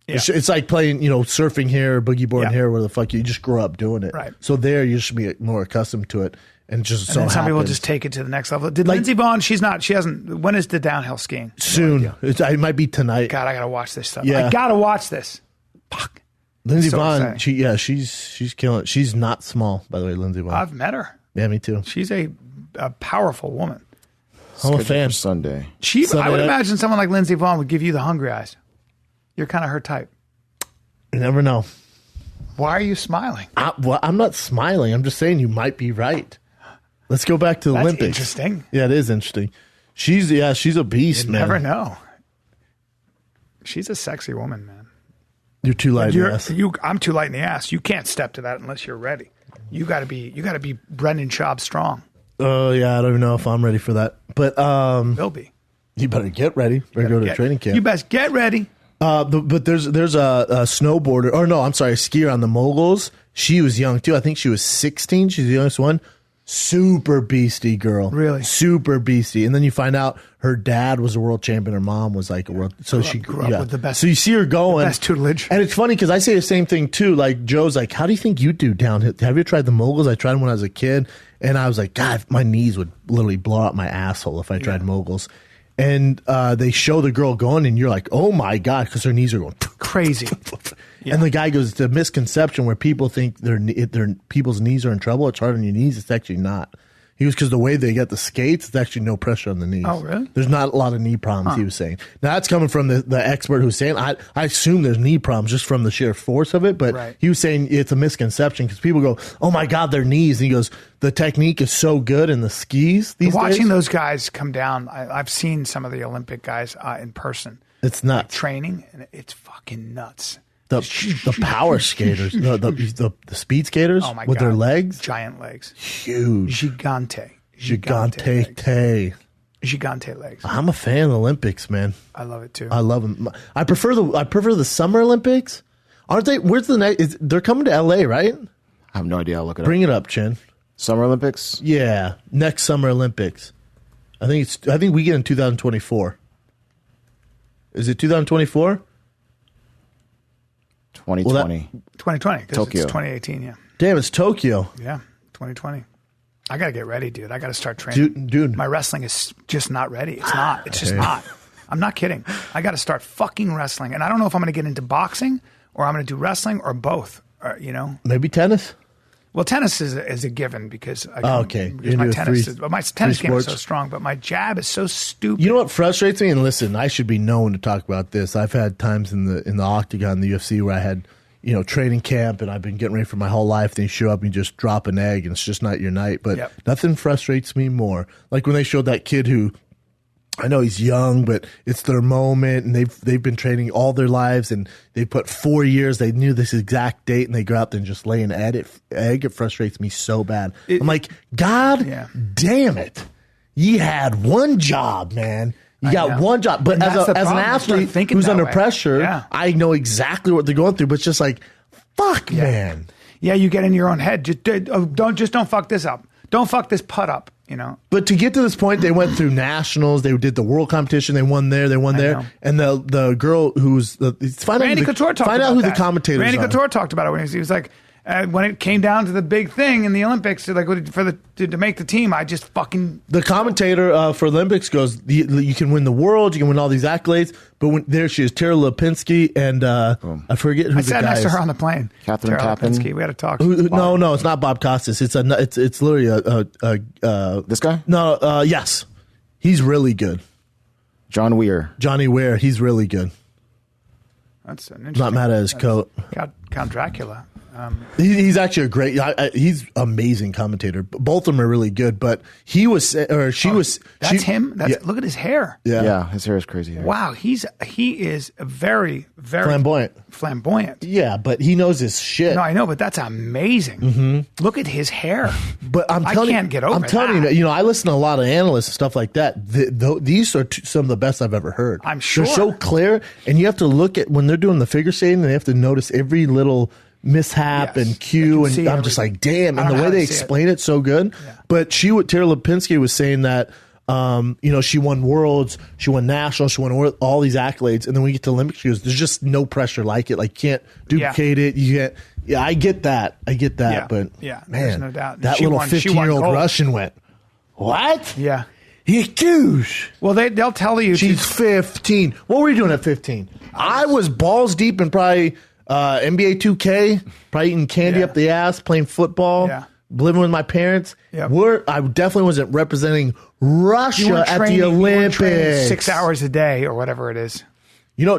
Yeah. It's like playing, surfing here, boogie boarding here, where the fuck you just grow up doing it. Right. So there, you should be more accustomed to it, and just and then some people just take it to the next level. Did Lindsey Vonn? She hasn't. When is the downhill skiing? Soon. It might be tonight. God, I gotta watch this stuff. Yeah. I gotta watch this. Fuck. Lindsey Vonn, she's killing it. She's not small, by the way, Lindsey Vonn. I've met her. Yeah, me too. She's a powerful woman. I'm a fan. Sunday. I would imagine someone like Lindsey Vonn would give you the hungry eyes. You're kind of her type. You never know. Why are you smiling? I'm not smiling. I'm just saying you might be right. Let's go back to the Olympics. Interesting. Yeah, it is interesting. She's a beast, man. Never know. She's a sexy woman, man. You're too light in the ass. I'm too light in the ass. You can't step to that unless you're ready. You got to be Brendan Schaub strong. Oh yeah, I don't even know if I'm ready for that. But Will be. You better get ready. Better go to a training camp. You best get ready. But there's a snowboarder, or no, I'm sorry, a skier on the moguls. She was young too. I think she was 16. She's the youngest one. Super beastie girl. Really? Super beastie. And then you find out her dad was a world champion. Her mom was like a world. So she grew up with the best. So you see her going. Best tutelage. And it's funny because I say the same thing too. Like Joe's like, how do you think you do downhill? Have you tried the moguls? I tried them when I was a kid. And I was like, God, my knees would literally blow out my asshole if I tried moguls. And they show the girl going, and you're like, oh my God, because her knees are going crazy. And the guy goes, it's a misconception where people think their people's knees are in trouble. It's hard on your knees. It's actually not. He was because the way they get the skates, it's actually no pressure on the knees. Oh, really? There's not a lot of knee problems, he was saying. Now, that's coming from the expert who's saying, I assume there's knee problems just from the sheer force of it, but he was saying it's a misconception because people go, oh my God, their knees. And he goes, the technique is so good in the skis these Watching days. those guys come down, I've seen some of the Olympic guys in person. It's nuts. Training, and it's fucking nuts. The power skaters, the speed skaters with their legs. Giant legs. Huge. Gigante legs. I'm a fan of the Olympics, man. I love it too. I love them. I prefer the Summer Olympics. Aren't they? Where's the next? They're coming to L.A., right? I have no idea. I'll look it Bring up. it up, Chin. Summer Olympics? Yeah, next Summer Olympics. I think we get in 2024. Is it 2024? 2020. 2020. 'Cause Tokyo. It's 2018. Yeah. Damn, it's Tokyo. Yeah. 2020. I got to get ready, dude. I got to start training. Dude. My wrestling is just not ready. It's not. It's just not. I'm not kidding. I got to start fucking wrestling. And I don't know if I'm going to get into boxing or I'm going to do wrestling or both. Maybe tennis? Well, tennis is a given because okay. Because my tennis tennis game is so sports. strong, but my jab is so stupid. You know what frustrates me? And listen, I should be known to talk about this. I've had times in the octagon, the UFC, where I had training camp and I've been getting ready for my whole life. Then you show up and you just drop an egg and it's just not your night. But nothing frustrates me more. Like when they showed that kid who, I know he's young, but it's their moment, and they've been training all their lives, and they put 4 years. They knew this exact date, and they go out there and just lay an egg. It frustrates me so bad. I'm like, God damn it! You had one job, man. You got one job, but as an athlete who's under pressure, I know exactly what they're going through. But it's just like, fuck, man. Yeah, you get in your own head. Don't fuck this up. Don't fuck this putt up. But to get to this point, they went through nationals. They did the world competition. They won there. They won there. And the girl who's Randy Couture talked about find out who that. the commentators Randy are. Couture talked about it when he was like, when it came down to the big thing in the Olympics, like to make the team, I just fucking. The commentator for Olympics goes, you can win the world, you can win all these accolades, but there she is, Tara Lipinski, and I forget who the guy is. I sat next to her on the plane. Catherine Tara Tappan. Lipinski. We had to talk. No, it's not Bob Costas. It's literally This guy? No, yes, he's really good. John Weir. Johnny Weir, he's really good. That's an interesting. Not mad at his coat. Count Dracula. He's actually a great. He's amazing commentator. Both of them are really good. But he was, or she was. That's him. Look at his hair. Yeah, his hair is crazy. Wow, he is very, very flamboyant. Yeah, but he knows his shit. No, I know, but that's amazing. Mm-hmm. Look at his hair. But I can't get over. I'm telling you, I listen to a lot of analysts and stuff like that. These are some of the best I've ever heard. I'm sure they're so clear, and you have to look at when they're doing the figure skating. They have to notice every little mishap and cue, and I'm just like, damn. And the way they explain it so good. Yeah. But Tara Lipinski was saying that, she won worlds, she won nationals, she won all these accolades, and then we get to Olympics. She goes, there's just no pressure like it. Like, can't duplicate it. You can't. Yeah, I get that. Yeah. But man, there's no doubt. That little 15-year-old Russian went, what? Yeah. He's huge. Well, they'll tell you she's 15. What were you doing at 15? I was balls deep in probably NBA 2K, probably eating candy up the ass, playing football, living with my parents. Yep. I definitely wasn't representing Russia at the Olympics. 6 hours a day or whatever it is.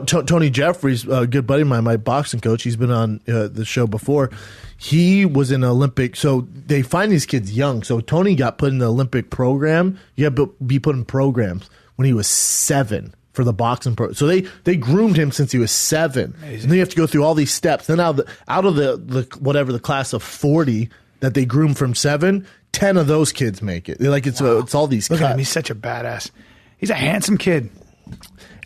Tony Jeffries, a good buddy of mine, my boxing coach, he's been on the show before. He was in the Olympic, so they find these kids young. So Tony got put in the Olympic program. You have to be put in programs when he was 7 for the boxing pro. So they groomed him since he was 7. Amazing. And then you have to go through all these steps. Then out of the class of 40 that they groomed from 7, 10 of those kids make it. They're like it's all these. Look at him. He's such a badass. He's a handsome kid.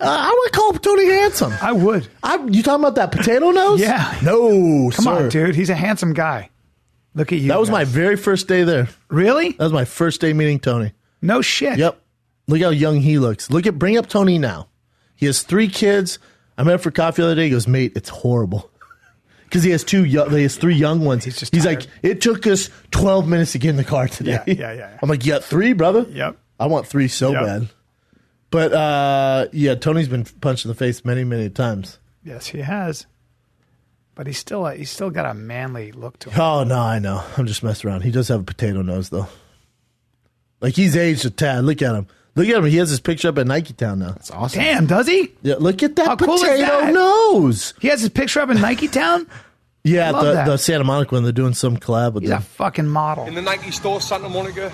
I would call Tony handsome. I would. You talking about that potato nose? Yeah. No, Come on, dude. He's a handsome guy. Look at you. That was my very first day there. Really? That was my first day meeting Tony. No shit. Yep. Look how young he looks. Bring up Tony now. He has 3 kids. I met him for coffee the other day. He goes, mate, it's horrible. Because he has 3 young ones. He's like, it took us 12 minutes to get in the car today. Yeah. I'm like, you got 3, brother? Yep. I want 3 so bad. But, Tony's been punched in the face many, many times. Yes, he has. But he's still got a manly look to him. Oh, no, I know. I'm just messing around. He does have a potato nose, though. Like, he's aged a tad. Look at him. He has his picture up at Nike Town now. That's awesome. Damn, does he? Yeah, look at that How cool is potato that? nose. He has his picture up in Nike Town? Yeah, the Santa Monica one. They're doing some collab with He's them. a fucking model. In the Nike store, Santa Monica.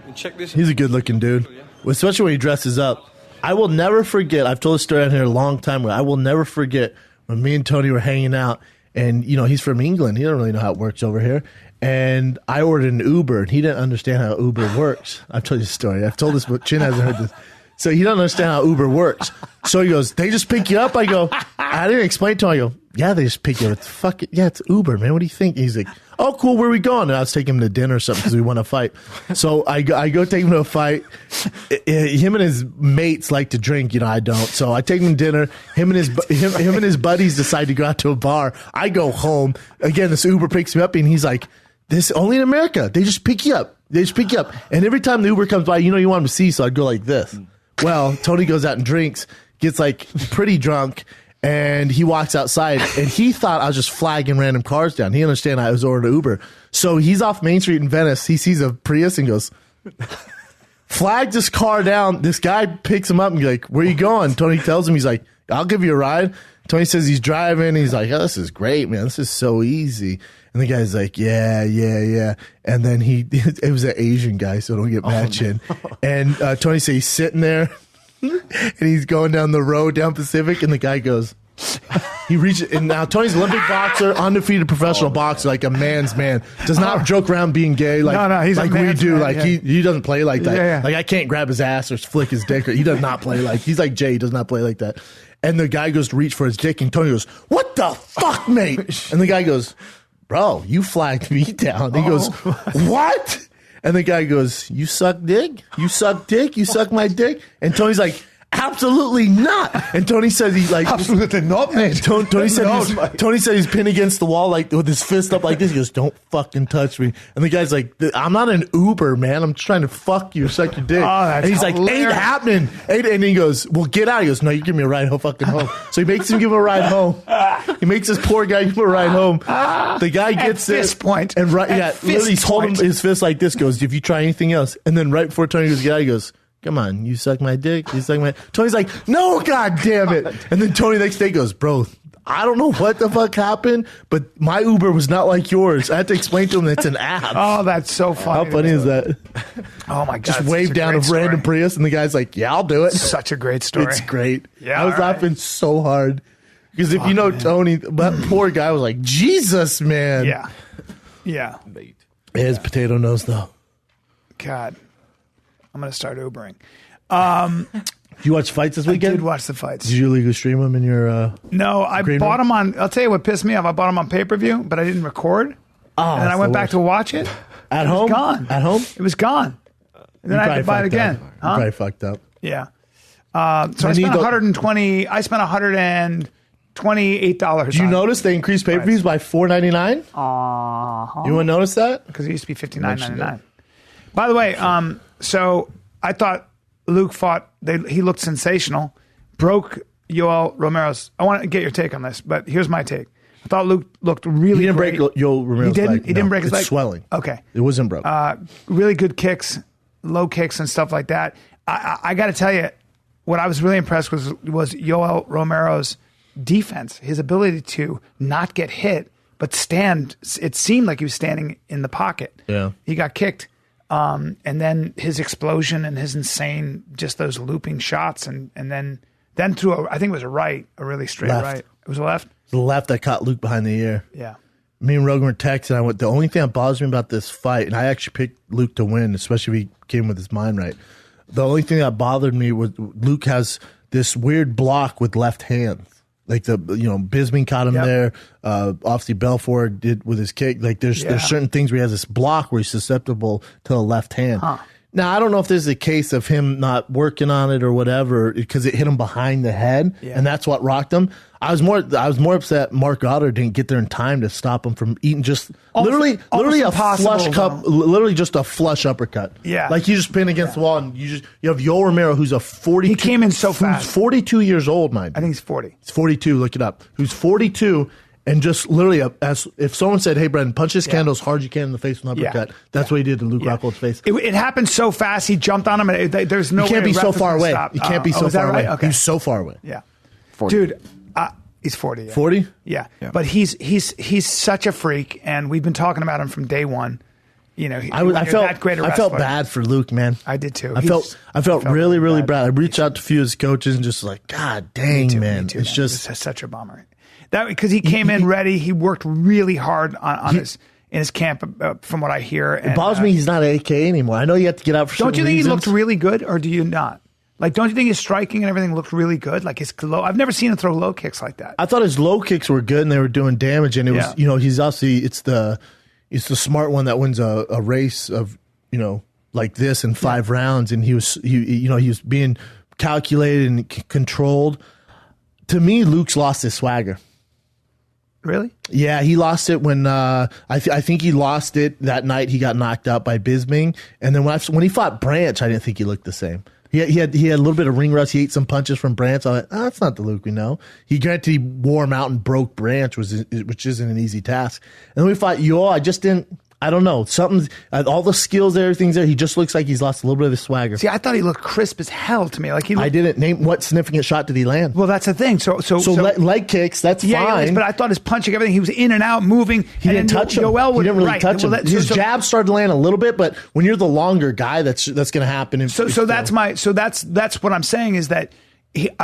And check this. He's a good-looking dude, especially when he dresses up. I will never forget. I've told this story on here a long time ago. I will never forget when me and Tony were hanging out, and he's from England. He doesn't really know how it works over here. And I ordered an Uber, and he didn't understand how Uber works. I've told you the story. I've told this, but Chin hasn't heard this. So he doesn't understand how Uber works. So he goes, they just pick you up? I go, I didn't explain to him. I go, yeah, they just pick you up. It's fucking, yeah, it's Uber, man. What do you think? He's like, oh, cool, where are we going? And I was taking him to dinner or something because we want to fight. So I go take him to a fight. Him and his mates like to drink, I don't. So I take him to dinner. Him and his buddies decide to go out to a bar. I go home. Again, this Uber picks me up and he's like, this only in America. They just pick you up. And every time the Uber comes by, you want him to see, so I'd go like this. Well, Tony goes out and drinks, gets like pretty drunk. And he walks outside, and he thought I was just flagging random cars down. He understand I was ordering an Uber. So he's off Main Street in Venice. He sees a Prius and goes, flag this car down. This guy picks him up and he's like, where you going? Tony tells him, he's like, I'll give you a ride. Tony says he's driving. He's like, oh, this is great, man. This is so easy. And the guy's like, yeah. And then it was an Asian guy, so don't get mad, Chin. And Tony says he's sitting there. And he's going down the road down Pacific, and the guy goes, he reaches, and now Tony's Olympic boxer, undefeated professional boxer, like a man's man. Does not joke around being gay like, he's like we do. Man, like he doesn't play like that. Yeah. Like I can't grab his ass or flick his dick. He does not play like, he's like Jay, he does not play like that. And the guy goes to reach for his dick, and Tony goes, what the fuck, mate? And the guy goes, bro, you flagged me down. And he goes, what? And the guy goes, you suck dick? You suck dick? You suck my dick? And Tony's like, absolutely not. And Tony says he's like, absolutely not, mate. Tony said he's pinned against the wall like with his fist up like this. He goes, don't fucking touch me. And the guy's like, I'm not an Uber, man. I'm just trying to fuck you, suck your dick. And he's hilarious. Like, ain't happening. And he goes, well, get out. He goes, no, you give me a ride fucking home. So he makes him give him a ride home. He makes this poor guy give him a ride home. The guy gets at fist point. And literally he's holding his fist like this, goes, if you try anything else. And then right before Tony goes, get out, he goes, come on, you suck my dick. You suck my. Tony's like, no, god damn it. And then Tony the next day goes, bro, I don't know what the fuck happened, but my Uber was not like yours. I had to explain to him that it's an app. Oh, that's so funny. How funny is that? Oh my god! Just wave down a random Prius, and the guy's like, yeah, I'll do it. Such a great story. It's great. Yeah, I was laughing so hard because if you know Tony, that poor guy was like, Jesus, man. Yeah. His potato nose though. God. I'm going to start Ubering. Did you watch fights this weekend? I did watch the fights. Did you legally stream them in your No, I bought them on, I'll tell you what pissed me off. I bought them on pay-per-view, but I didn't record. Oh, and then I went back to watch it. At home? It was gone. At home? It was gone. And then I had to buy it again. You probably fucked up. Yeah. So I spent $128. Do you notice they increased pay-per-views by $4.99? You want to notice that? Because it used to be $59.99. By the way, so I thought Luke fought. He looked sensational. Broke Yoel Romero's. I want to get your take on this, but here's my take. I thought Luke looked really. He didn't great. break Yoel Romero's leg. He didn't break his leg. It's swelling. Okay, it wasn't broke. Really good kicks, low kicks, and stuff like that. I got to tell you, what I was really impressed was Yoel Romero's defense. His ability to not get hit but stand. It seemed like he was standing in the pocket. Yeah, he got kicked. And then his explosion and his insane, just those looping shots, and then through I think it was a really straight right. It was a left. It was the left that caught Luke behind the ear. Yeah. Me and Rogan were texting. I went, the only thing that bothers me about this fight, and I actually picked Luke to win, especially if he came with his mind right. The only thing that bothered me was Luke has this weird block with left hand. Like Bisping caught him there. Obviously, Belfort did with his kick. Like there's certain things where he has this block where he's susceptible to the left hand. Now I don't know if there's a case of him not working on it or whatever because it hit him behind the head and that's what rocked him. I was more upset Mark Goddard didn't get there in time to stop him from eating just literally a flush cup, literally just a flush uppercut. Yeah, like you just pin against the wall and you have Yoel Romero who's a 42. He came in so fast. 42 years old, mind. I think he's 40. He's 42. Look it up. Who's 42 and just literally as if someone said, "Hey, Brendan, punch this candle as hard as you can in the face with an uppercut." That's what he did to Luke Rockhold's face. It happened so fast. He jumped on him, and there's no. You can't be so far away. You can't be so far away. Okay. He's so far away. Yeah, 40. Dude. He's 40. 40? Yeah. But he's such a freak, and we've been talking about him from day one. I felt bad for Luke, man. I did too. I felt really bad. I reached out to a few of his coaches and just like, God dang, man. It's just such a bummer. That because he came in ready. He worked really hard in his camp, from what I hear. It bothers me he's not AK anymore. I know you have to get out for Don't you think reasons. he looked really good, or do you not? Like, don't you think his striking and everything looked really good? Like his low, I've never seen him throw low kicks like that. I thought his low kicks were good and they were doing damage. And it was, Yeah. he's obviously it's the smart one that wins a race of like this in 5 rounds. And he was being calculated and controlled. To me, Luke's lost his swagger. Really? Yeah, he lost it when I think he lost it that night. He got knocked out by Bisping, and then when he fought Branch, I didn't think he looked the same. He had a little bit of ring rust. He ate some punches from Branch. I thought, that's not the Luke we know. Granted, he wore him out and broke Branch, which isn't an easy task. And then we fought Yoel. I just didn't. I don't know. Something, all the skills, everything's there. He just looks like he's lost a little bit of his swagger. See, I thought he looked crisp as hell to me. Like I didn't name what significant shot did he land. Well, that's the thing. So leg kicks, that's fine. Yeah, but I thought his punching, everything, he was in and out, moving. He didn't touch him. Yoel He didn't really touch him. Well, His jab started to land a little bit, but when you're the longer guy, that's going to happen. That's what I'm saying is that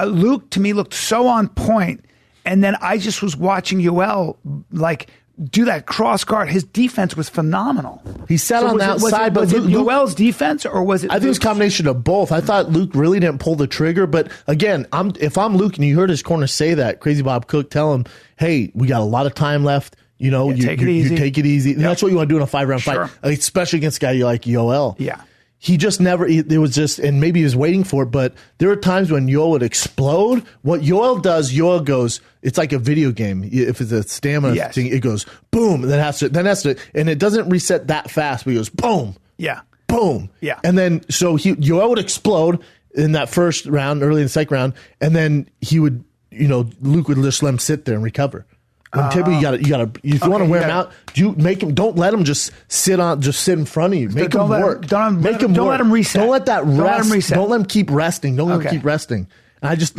Luke to me looked so on point, and then I just was watching Yoel like do that cross guard. His defense was phenomenal. He sat on the outside, but was it Yoel's defense or was it? I think it was a combination of both. I thought Luke really didn't pull the trigger, but again, if I'm Luke and you heard his corner say that, Crazy Bob Cook tell him, "Hey, we got a lot of time left. You take it easy. You take it easy." Yep. That's what you want to do in a 5-round fight, especially against a guy like Yoel. Yeah. He just never, it was just, and maybe he was waiting for it, but there were times when Yoel would explode. What Yoel does, Yoel goes, it's like a video game. If it's a stamina thing, it goes boom, and then has to, and it doesn't reset that fast, but it goes boom. Yeah. Boom. Yeah. And then, so Yoel would explode in that first round, early in the second round, and then he would, Luke would just let him sit there and recover. When typically you gotta if you want to wear him out, don't let him just sit in front of you. Make him work. Don't let him reset. Don't let that rest. Don't let him reset. Don't let him keep resting. Don't let him keep resting. And I just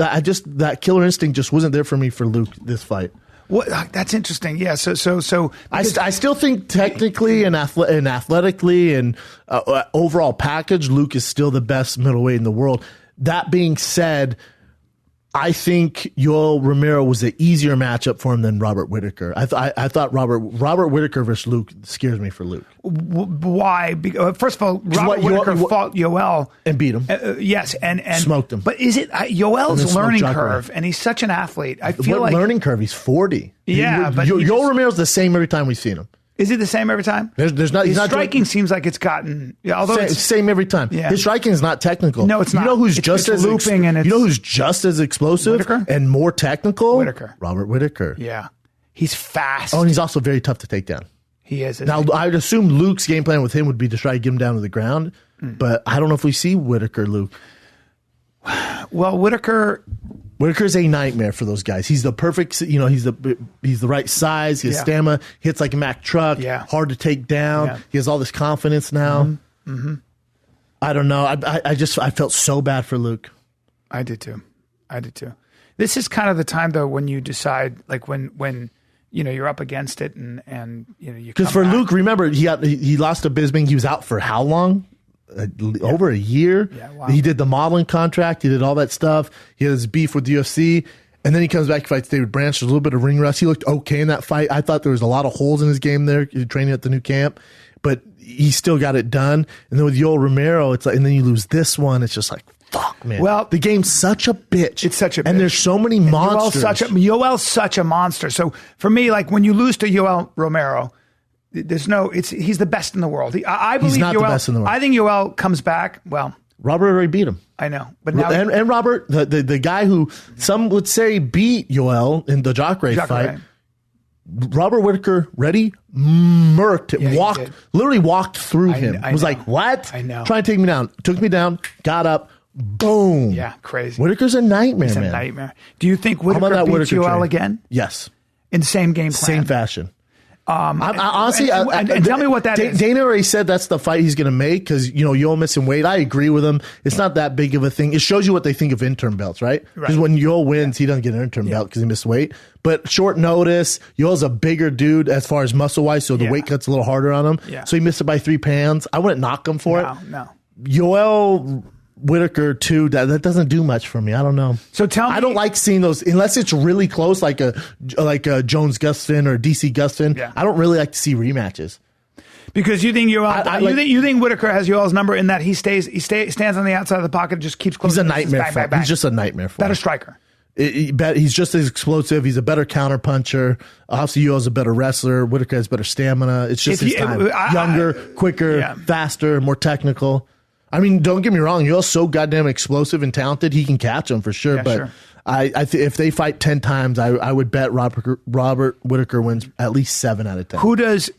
that killer instinct just wasn't there for me for Luke this fight. What? That's interesting. Yeah. So I still think technically and athletically and overall package, Luke is still the best middleweight in the world. That being said, I think Yoel Romero was an easier matchup for him than Robert Whittaker. I thought Robert Whittaker versus Luke scares me for Luke. Why? First of all, Robert Whittaker fought Yoel and beat him. Yes, and smoked him. But is it Yoel's learning curve? And he's such an athlete. I feel what like learning curve. He's 40. Yeah, but Yoel Romero's the same every time we've seen him. Is it the same every time? There's not. His striking seems like it's gotten. Although it's same every time. Yeah. His striking is not technical. No, it's not. You know who's just as looping and you know who's just as explosive Whittaker? and more technical? Whittaker. Robert Whittaker. Yeah, he's fast. Oh, and he's also very tough to take down. He is. Now, I'd assume Luke's game plan with him would be to try to get him down to the ground, but I don't know if we see Whittaker, Luke. Well, Whittaker's a nightmare for those guys. He's the perfect, he's the right size. His stamina hits like a Mack truck. Yeah. Hard to take down. Yeah. He has all this confidence now. Mm-hmm. I don't know. I felt so bad for Luke. I did too. This is kind of the time though when you decide, like when you're up against it and you because for Luke, remember he lost to Bisping. He was out for how long? Over a year. Yeah, wow. He did the modeling contract. He did all that stuff. He had his beef with the UFC. And then he comes back, fights David Branch. There's a little bit of ring rust. He looked okay in that fight. I thought there was a lot of holes in his game there, training at the new camp. But he still got it done. And then with Yoel Romero, it's like, and then you lose this one. It's just like, fuck, man. Well, the game's such a bitch. It's such a bitch. And there's so many monsters. Yoel's such a monster. So for me, like when you lose to Yoel Romero, he's the best in the world. I believe he's not Yoel, the best in the world. I think Yoel comes back. Well, Robert already beat him. I know, but now and Robert, the guy who some would say beat Yoel in the Jacare fight. Robert Whittaker, murked it, literally walked through him. Was like, what? I know. Trying to take me down. Took me down, got up, boom. Yeah, crazy. Whittaker's a nightmare, He's man. a nightmare. Do you think Whittaker beats Yoel again? Yes. In the same game plan? Same fashion. Honestly, and tell me what that is. Dana already said that's the fight he's going to make because Yoel missing weight. I agree with him. It's not that big of a thing. It shows you what they think of interim belts, right? Because when Yoel wins, he doesn't get an interim belt because he missed weight. But short notice, Yoel's a bigger dude as far as muscle wise, so the weight cut's a little harder on him. Yeah. So he missed it by 3 pounds. I wouldn't knock him for it. No. Yoel Whittaker too. That doesn't do much for me. I don't know. So tell me, I don't like seeing those unless it's really close, like a Jones Gustafson or DC Gustafson. Yeah. I don't really like to see rematches. Because you think you think Whitaker has Yoel's number in that he stands on the outside of the pocket, just keeps close. He's a nightmare. He's just a nightmare for better him. striker. He's just as explosive. He's a better counter puncher. Obviously, Yoel's a better wrestler. Whitaker has better stamina. It's just his time. Younger, quicker, faster, more technical. I mean, don't get me wrong. Yoel's so goddamn explosive and talented. He can catch him for sure. But if they fight 10 times, I would bet Robert Whitaker wins at least 7 out of 10. Who does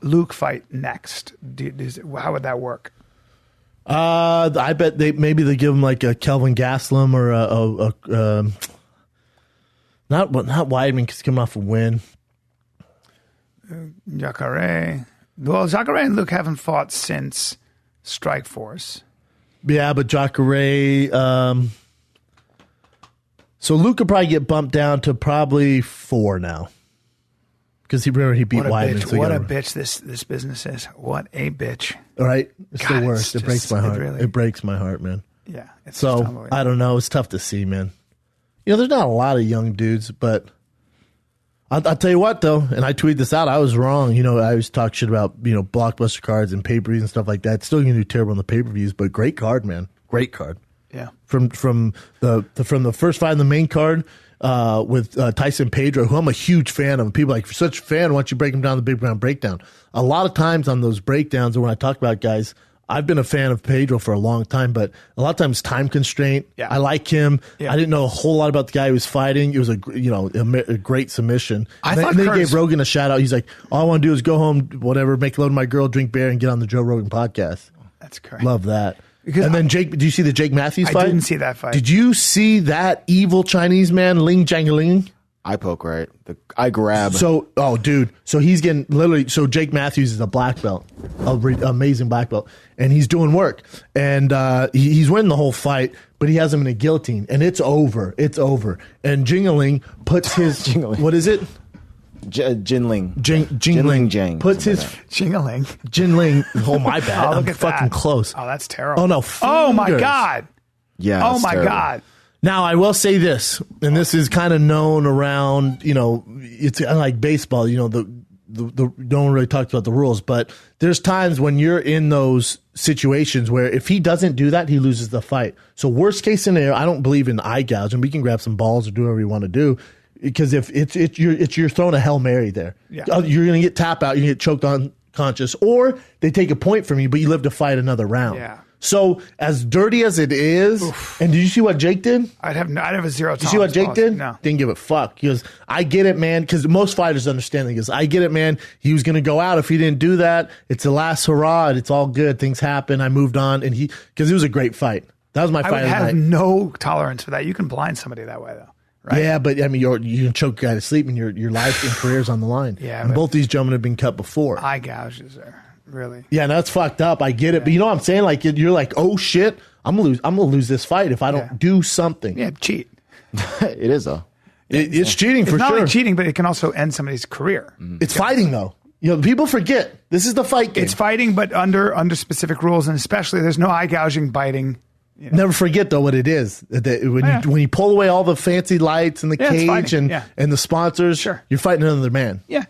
Luke fight next? How would that work? I bet they give him like a Kelvin Gastelum or a not Weidman because he's coming off a win. Jacare. Well, Jacare and Luke haven't fought since Strikeforce. Yeah, but Jacare. So Luke could probably get bumped down to probably 4 now. Because he beat Weidman. What a bitch this business is. What a bitch. Right? It's the worst. It breaks my heart. It breaks my heart, man. Yeah. So, I don't know. It's tough to see, man. There's not a lot of young dudes, but I'll tell you what, though, and I tweeted this out, I was wrong. I always talk shit about, blockbuster cards and pay-per-views and stuff like that. Still going to do terrible on the pay-per-views, but great card, man. Great card. Yeah. From the first fight in the main card, with Tyson Pedro, who I'm a huge fan of. People are like, for such a fan, why don't you break him down the Big Brown Breakdown? A lot of times on those breakdowns, or when I talk about guys, I've been a fan of Pedro for a long time, but a lot of times time constraint. Yeah. I like him. Yeah. I didn't know a whole lot about the guy who was fighting. It was a great submission. And then he gave Rogan a shout out. He's like, all I want to do is go home, whatever, make love to my girl, drink beer, and get on the Joe Rogan podcast. That's correct. Love that. And then Jake, did you see the Jake Matthews fight? I didn't see that fight. Did you see that evil Chinese man, Ling Jiangling? I poke, right? I grab. So he's getting literally. So Jake Matthews is a black belt, amazing black belt, and he's doing work, and he's winning the whole fight, but he has him in a guillotine, and it's over. It's over. And Jingling puts his what is it? Jinling. Jingling Jang. Puts his Jinling. Oh my bad. Oh, look at fucking that. close. Oh, that's terrible. Oh no. Oh my god. Yeah. Oh my terrible. god. Now I will say this, and this is kind of known around. It's like baseball. The no one really talks about the rules, but there's times when you're in those situations where if he doesn't do that, he loses the fight. So worst case scenario, I don't believe in eye gouging. We can grab some balls or do whatever you want to do. Because if you're throwing a Hail Mary there, you're going to get tap out, you get choked unconscious, or they take a point from you, but you live to fight another round. Yeah. So as dirty as it is, and did you see what Jake did? I'd have a zero tolerance. Did you see what Jake did? No. Didn't give a fuck. He goes, I get it, man, because most fighters understand. He goes, I get it, man. He was going to go out if he didn't do that. It's the last hurrah. And it's all good. Things happen. I moved on, and because it was a great fight. That was my fight. I would have no tolerance for that. You can blind somebody that way, though. Right? Yeah, but I mean, you can choke a guy to sleep, and your life and career's on the line. Yeah, and both these gentlemen have been cut before. Eye gouges are really. Yeah, that's fucked up. I get it, but you know what I'm saying? Like you're like, oh shit, I'm gonna lose this fight if I don't do something. Yeah, cheat. It is though. It's cheating for it's not sure. only cheating, but it can also end somebody's career. It's fighting though. People forget this is the fight game. It's fighting, but under specific rules, and especially there's no eye gouging, biting. Never forget though what it is. When you pull away all the fancy lights and the cage and the sponsors, you're fighting another man. Yeah,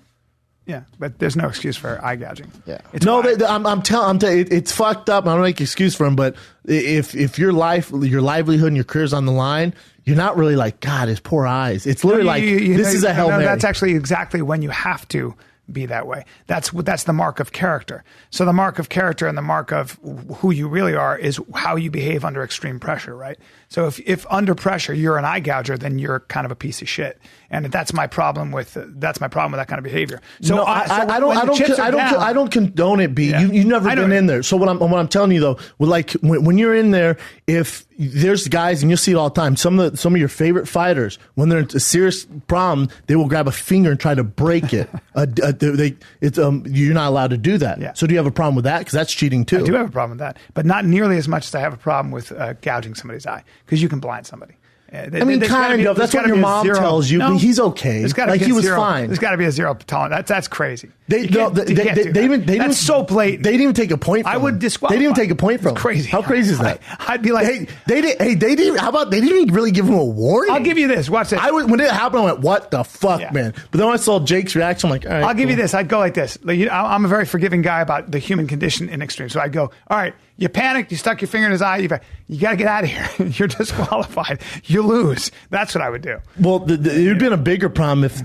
but there's no excuse for eye gouging. Yeah, I'm telling you, it's fucked up. I don't make an excuse for him, but if your livelihood and your career's on the line, you're not really like, God, his poor eyes. It's literally this is a Hail Mary. That's actually exactly when you have to be that way. That's the mark of character. So the mark of character and the mark of who you really are is how you behave under extreme pressure, right? So if under pressure you're an eye gouger, then you're kind of a piece of shit, and that's my problem with that kind of behavior. So I don't condone it. You've never been in there. So what I'm telling you though, when you're in there, if there's guys and you'll see it all the time. Some of your favorite fighters, when they're in a serious problem, they will grab a finger and try to break it. You're not allowed to do that. Yeah. So do you have a problem with that? Because that's cheating too. I do have a problem with that, but not nearly as much as I have a problem with gouging somebody's eye, because you can blind somebody. I mean, kind of. That's what your mom tells you. But he's okay. Like he was fine. There's got to be a zero tolerance. That's crazy. They That's so blatant. They didn't even take a point. From I would him. disqualify. They didn't even take a point from. It's crazy. How crazy is that? I'd be like, they didn't. How about they didn't even really give him a warning? I'll give you this. Watch this. When it happened, I went, "What the fuck, man?" But then when I saw Jake's reaction, I'm like, "All right." I'll give you this. I'd go like this. Like, I'm a very forgiving guy about the human condition in extreme. So I'd go, all right, you panicked, you stuck your finger in his eye, you got to get out of here. You're disqualified. You lose. That's what I would do. Well, it would have been a bigger problem if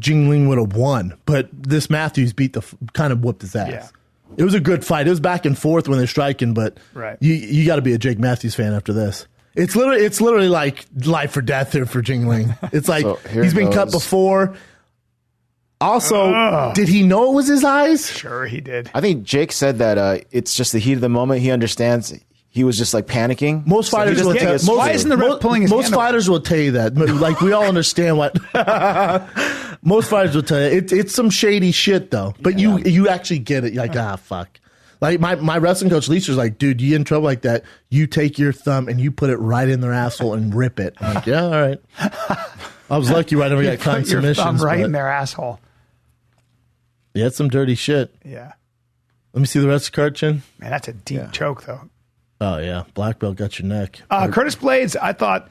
Jingling would have won, but this Matthews kind of whooped his ass. Yeah. It was a good fight. It was back and forth when they're striking, but you got to be a Jake Matthews fan after this. It's literally like life or death here for Jingling. It's like he's been cut before. Also, did he know it was his eyes? Sure, he did. I think Jake said that it's just the heat of the moment. He understands. He was just like panicking. Most fighters will tell. Why isn't the ref pulling his hand Most fighters will tell you that. Like we all understand what. Most fighters will tell you it's some shady shit though. But you actually get it. You're like fuck. Like my wrestling coach Lisa's like, dude, you in trouble like that? You take your thumb and you put it right in their asshole and rip it. I'm like, yeah, all right. I was lucky I never got caught submissions. Your thumb right in their asshole. Yeah, it's some dirty shit. Yeah. Let me see the rest of the card, Chin. Man, that's a deep choke, though. Oh, yeah. Black belt got your neck. Curtis Blades, I thought,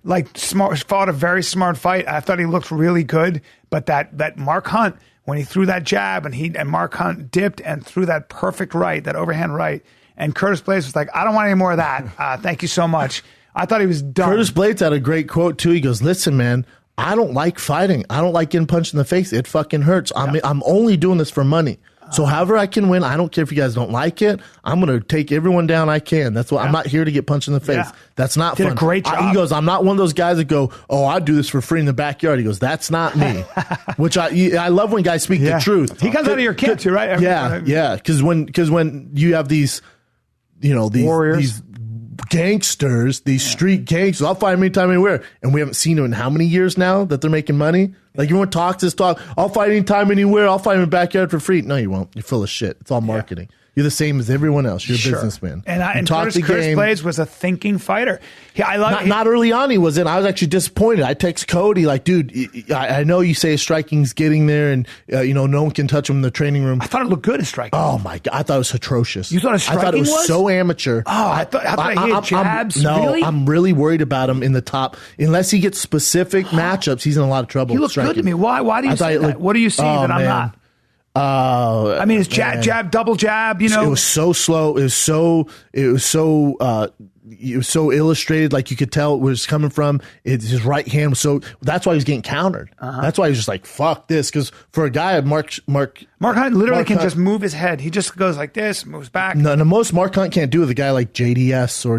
fought a very smart fight. I thought he looked really good. But that Mark Hunt, when he threw that jab and Mark Hunt dipped and threw that perfect right, that overhand right, and Curtis Blades was like, I don't want any more of that. Thank you so much. I thought he was done. Curtis Blades had a great quote, too. He goes, listen, man, I don't like fighting. I don't like getting punched in the face. It fucking hurts. I'm only doing this for money. So however I can win, I don't care if you guys don't like it. I'm going to take everyone down I can. That's what I'm not here to get punched in the face. Yeah. That's not fun. Did a great job. He goes, I'm not one of those guys that go, oh, I do this for free in the backyard. He goes, that's not me. Which I love when guys speak the truth. He comes out of your camp too, right? Yeah. Because when you have these, these warriors. These gangsters, these street gangsters, I'll fight them anytime, anywhere. And we haven't seen them in how many years now that they're making money? Like everyone talks this talk, I'll fight anytime, anywhere, I'll fight in the backyard for free. No, you won't. You're full of shit. It's all marketing. You're the same as everyone else. You're a businessman. And Curtis Blades was a thinking fighter. Not early on he wasn't. I was actually disappointed. I text Cody like, dude, I know you say striking's getting there and, no one can touch him in the training room. I thought it looked good as striking. Oh, my God. I thought it was atrocious. You thought his striking I thought it was so amateur. Oh, I thought he had jabs. Really? I'm really worried about him in the top. Unless he gets specific matchups, he's in a lot of trouble. He looked good to me. Why do you say that? What do you see that I'm not? I mean, it's jab, double jab. It was so slow. It was so illustrated. Like you could tell where it's coming from. His right hand was so. That's why he was getting countered. That's why he was just like, "Fuck this." Because for a guy, Mark Hunt literally can just move his head. He just goes like this, moves back. No, the most Mark Hunt can't do with a guy like JDS or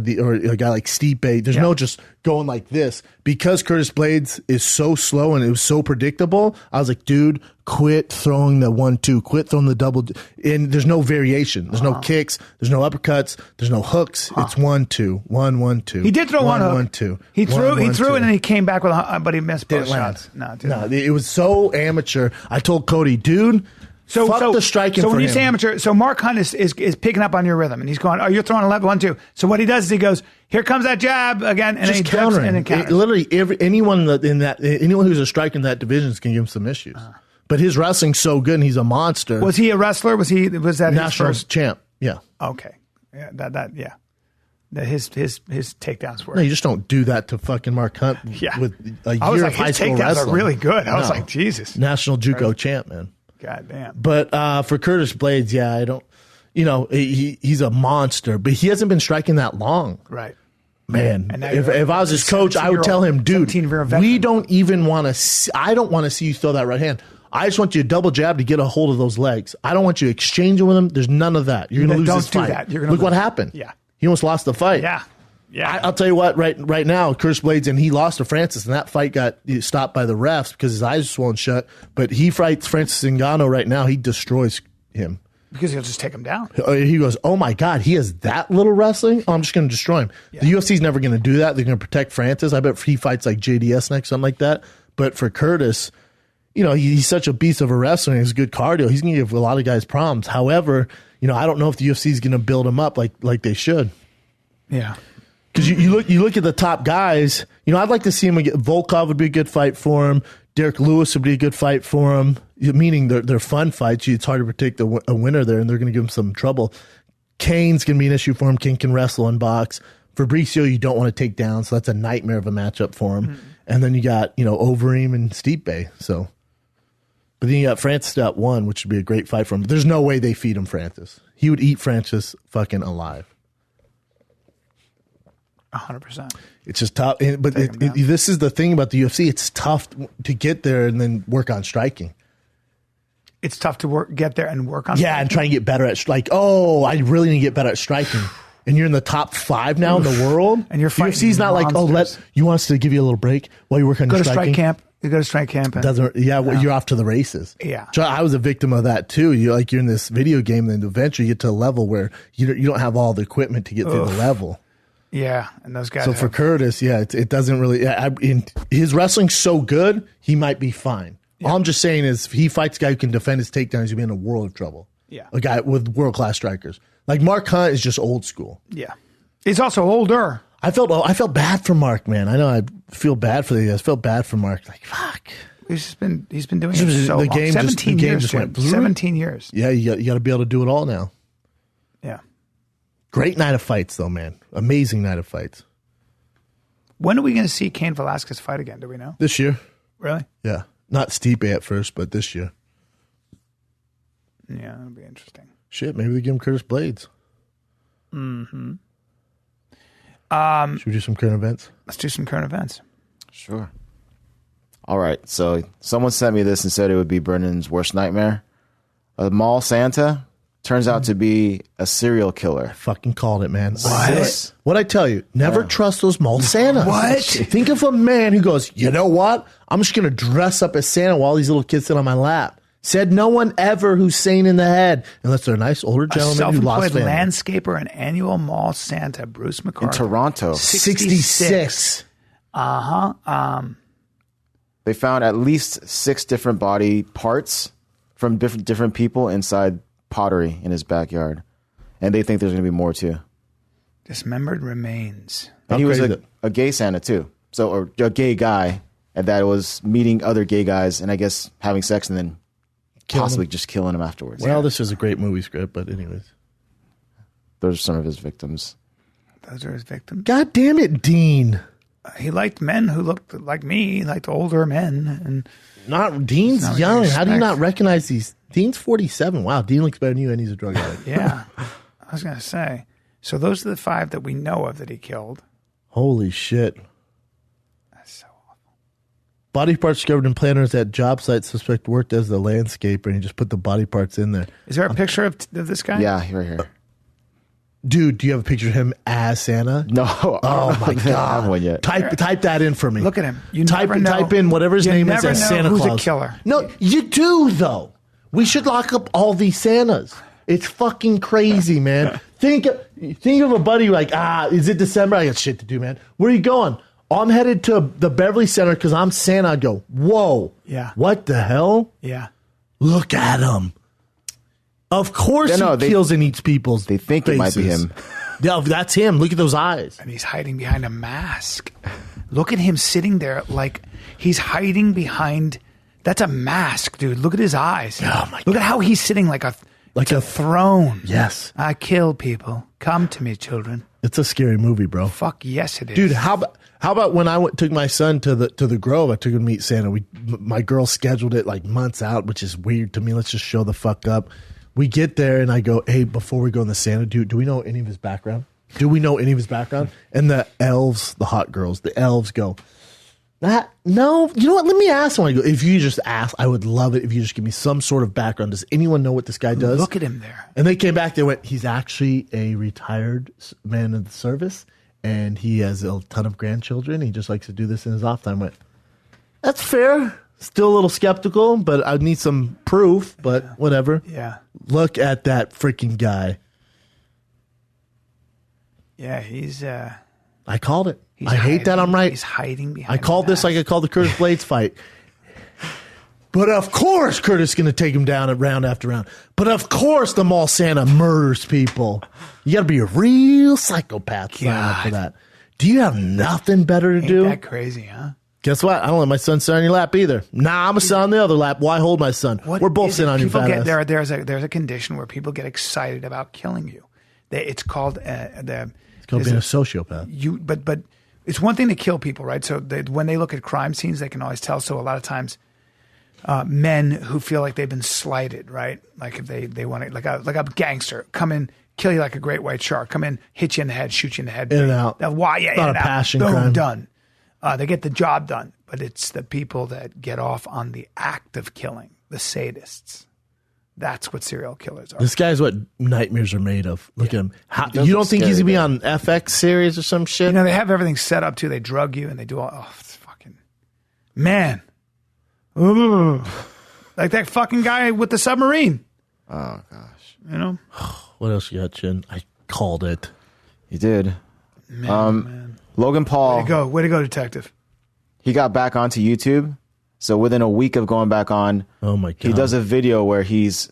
a guy like Stipe. There's no just going like this because Curtis Blades is so slow and it was so predictable. I was like, dude, quit throwing the 1-2, quit throwing the double. And there's no variation. There's no kicks. There's no uppercuts. There's no hooks. It's 1-2, 1-1-2. He did throw one hook. 1-2. He threw and then he came back with but he missed both shots. No, it was so amateur. I told Cody, dude. Fuck the striking. So for when you him. say amateur, so Mark Hunt is picking up on your rhythm, and he's going, "Oh, you're throwing 1-2." So what he does is he goes, "Here comes that jab again," and just then he counters and then counters. Literally, anyone who's a striker in that division can give him some issues. But his wrestling's so good, and he's a monster. Was he a wrestler? Was that national his first champ? Yeah. Okay. Yeah. That his takedowns were. No, you just don't do that to fucking Mark Hunt. With a year of high school wrestling. His takedowns are really good. I was like, Jesus. National JUCO champ, man. God damn. But for Curtis Blades, I don't. He's a monster, but he hasn't been striking that long. Right. Man, if I was his coach, I would tell him, dude, we don't even want to see, I don't want to see you throw that right hand. I just want you to double jab to get a hold of those legs. I don't want you exchanging with him. There's none of that. You're going to lose this fight. That. Look what happened. Yeah. He almost lost the fight. Yeah. Yeah. I'll tell you what, right now, Curtis Blades, and he lost to Francis, and that fight got stopped by the refs because his eyes were swollen shut. But he fights Francis Ngannou right now. He destroys him. Because he'll just take him down. He goes, oh my God, he has that little wrestling? Oh, I'm just going to destroy him. Yeah. The UFC's never going to do that. They're going to protect Francis. I bet he fights like JDS next, something like that. But for Curtis, he's such a beast of a wrestler. He's good cardio. He's going to give a lot of guys problems. However, I don't know if the UFC is going to build him up like they should. Yeah. Because you look at the top guys. I'd like to see him get Volkov would be a good fight for him. Derek Lewis would be a good fight for him. Meaning they're fun fights. It's hard to predict a winner there, and they're going to give him some trouble. Kane's going to be an issue for him. Kane can wrestle and box. Fabricio, you don't want to take down, so that's a nightmare of a matchup for him. Mm-hmm. And then you got Overeem and Stipe. So, but then you got Francis at 1, which would be a great fight for him. But there's no way they feed him Francis. He would eat Francis fucking alive. 100%. It's just tough. But this is the thing about the UFC. It's tough to get there and then work on striking. It's tough to get there and work on striking? And try and get better at I really need to get better at striking. And you're in the top 5 now in the world. And you're fighting UFC's not monsters. like, you want us to give you a little break while you work on your striking? You go to strike camp. You're off to the races. Yeah. So I was a victim of that too. You're in this video game, and eventually you get to a level where you don't have all the equipment to get through the level. Yeah, and those guys. So for Curtis, it doesn't really. His wrestling's so good, he might be fine. Yeah. All I'm just saying is, if he fights a guy who can defend his takedowns, he'll be in a world of trouble. Yeah, a guy with world class strikers like Mark Hunt is just old school. Yeah, he's also older. I felt bad for Mark, man. I know I feel bad for the guys. I felt bad for Mark. Like fuck. He's been doing it so long. 17 years. 17 years. Yeah, you got to be able to do it all now. Yeah. Great night of fights, though, man. Amazing night of fights. When are we going to see Cain Velasquez fight again? Do we know? This year. Really? Yeah. Not Stipe at first, but this year. Yeah, that'll be interesting. Shit, maybe they give him Curtis Blades. Mm-hmm. Should we do some current events? Let's do some current events. Sure. All right. So someone sent me this and said it would be Brennan's worst nightmare. A mall Santa turns out to be a serial killer. Fucking called it, man. What? What'd I tell you? Never trust those mall Santas. What? Think of a man who goes, you know what? I'm just going to dress up as Santa while these little kids sit on my lap. Said no one ever who's sane in the head, unless they're a nice older gentleman who lost family. Landscaper and annual mall Santa, Bruce McCarthy. In Toronto. 66. Uh-huh. They found at least 6 different body parts from different people inside pottery in his backyard. And they think there's going to be more, too. Dismembered remains. And he was a gay Santa, too. Or a gay guy, and that was meeting other gay guys and I guess having sex and then possibly just killing him afterwards. Well, this is a great movie script, but anyways. Those are some of his victims. Those are his victims? God damn it, Dean. He liked men who looked like me. He liked older men. And Dean's young. How do you not recognize these? Dean's 47. Wow, Dean looks better than you, and he's a drug addict. Yeah. I was going to say. So those are the 5 that we know of that he killed. Holy shit. That's so awful. Body parts discovered in planters at job site. Suspect worked as the landscaper, and he just put the body parts in there. Is there a picture of this guy? Yeah, right here. Dude, do you have a picture of him as Santa? No. Oh my God. I don't have one yet. Type that in for me. Look at him. Type in whatever his name is as Santa Claus. Who's a killer. No, you do though. We should lock up all these Santas. It's fucking crazy, man. Think of a buddy like, is it December? I got shit to do, man. Where are you going? Oh, I'm headed to the Beverly Center because I'm Santa. I'd go, whoa. Yeah. What the hell? Yeah. Look at him. Of course he kills and eats people's They think faces. it might be him. Yeah, that's him. Look at those eyes. And he's hiding behind a mask. Look at him sitting there like he's hiding behind... That's a mask, dude. Look at his eyes. Oh my God. Look at how he's sitting like a throne. Yes. I kill people. Come to me, children. It's a scary movie, bro. Fuck yes, it is. Dude, how about when I took my son to the Grove? I took him to meet Santa. My girl scheduled it like months out, which is weird to me. Let's just show the fuck up. We get there and I go, hey, before we go in the Santa, do we know any of his background? Do we know any of his background? And the elves, the hot girls, the elves go, no, you know what? Let me ask him. I go, if you just ask, I would love it if you just give me some sort of background. Does anyone know what this guy does? Look at him there. And they came back. They went, he's actually a retired man in the service, and he has a ton of grandchildren. He just likes to do this in his off time. I went, that's fair. Still a little skeptical, but I need some proof, but whatever. Yeah. Look at that freaking guy. Yeah, he's... I called it. I hate that I'm right. He's hiding behind I called this like I called the Curtis Blades fight. But of course Curtis is going to take him down at round after round. But of course the mall Santa murders people. You got to be a real psychopath to sign up for that. Do you have nothing better to Ain't do? that crazy, huh? Guess what? I don't let my son sit on your lap either. Nah, I'm going to sit on the other lap. Why hold my son? We're both sitting on your fat ass. There's a condition where people get excited about killing you. It's called It's called being a sociopath. But it's one thing to kill people, right? So when they look at crime scenes, they can always tell. So a lot of times, men who feel like they've been slighted, right? Like if they want to, like a gangster, come in, kill you like a great white shark, come in, hit you in the head, shoot you in the head, in and out. Why? Yeah, not in a and passion out. Boom, crime. done. They get the job done. But it's the people that get off on the act of killing, the sadists. That's what serial killers are. This guy's what nightmares are made of. Look at him. You don't think he's going to be on FX series or some shit? You know, they have everything set up too. They drug you and they do all. Oh, it's fucking man. Ooh. Like that fucking guy with the submarine. Oh gosh. You know. What else you got, Chin? I called it. You did. Man. Logan Paul. Way to go, detective. He got back onto YouTube. So within a week of going back on, Oh my god, he does a video where he's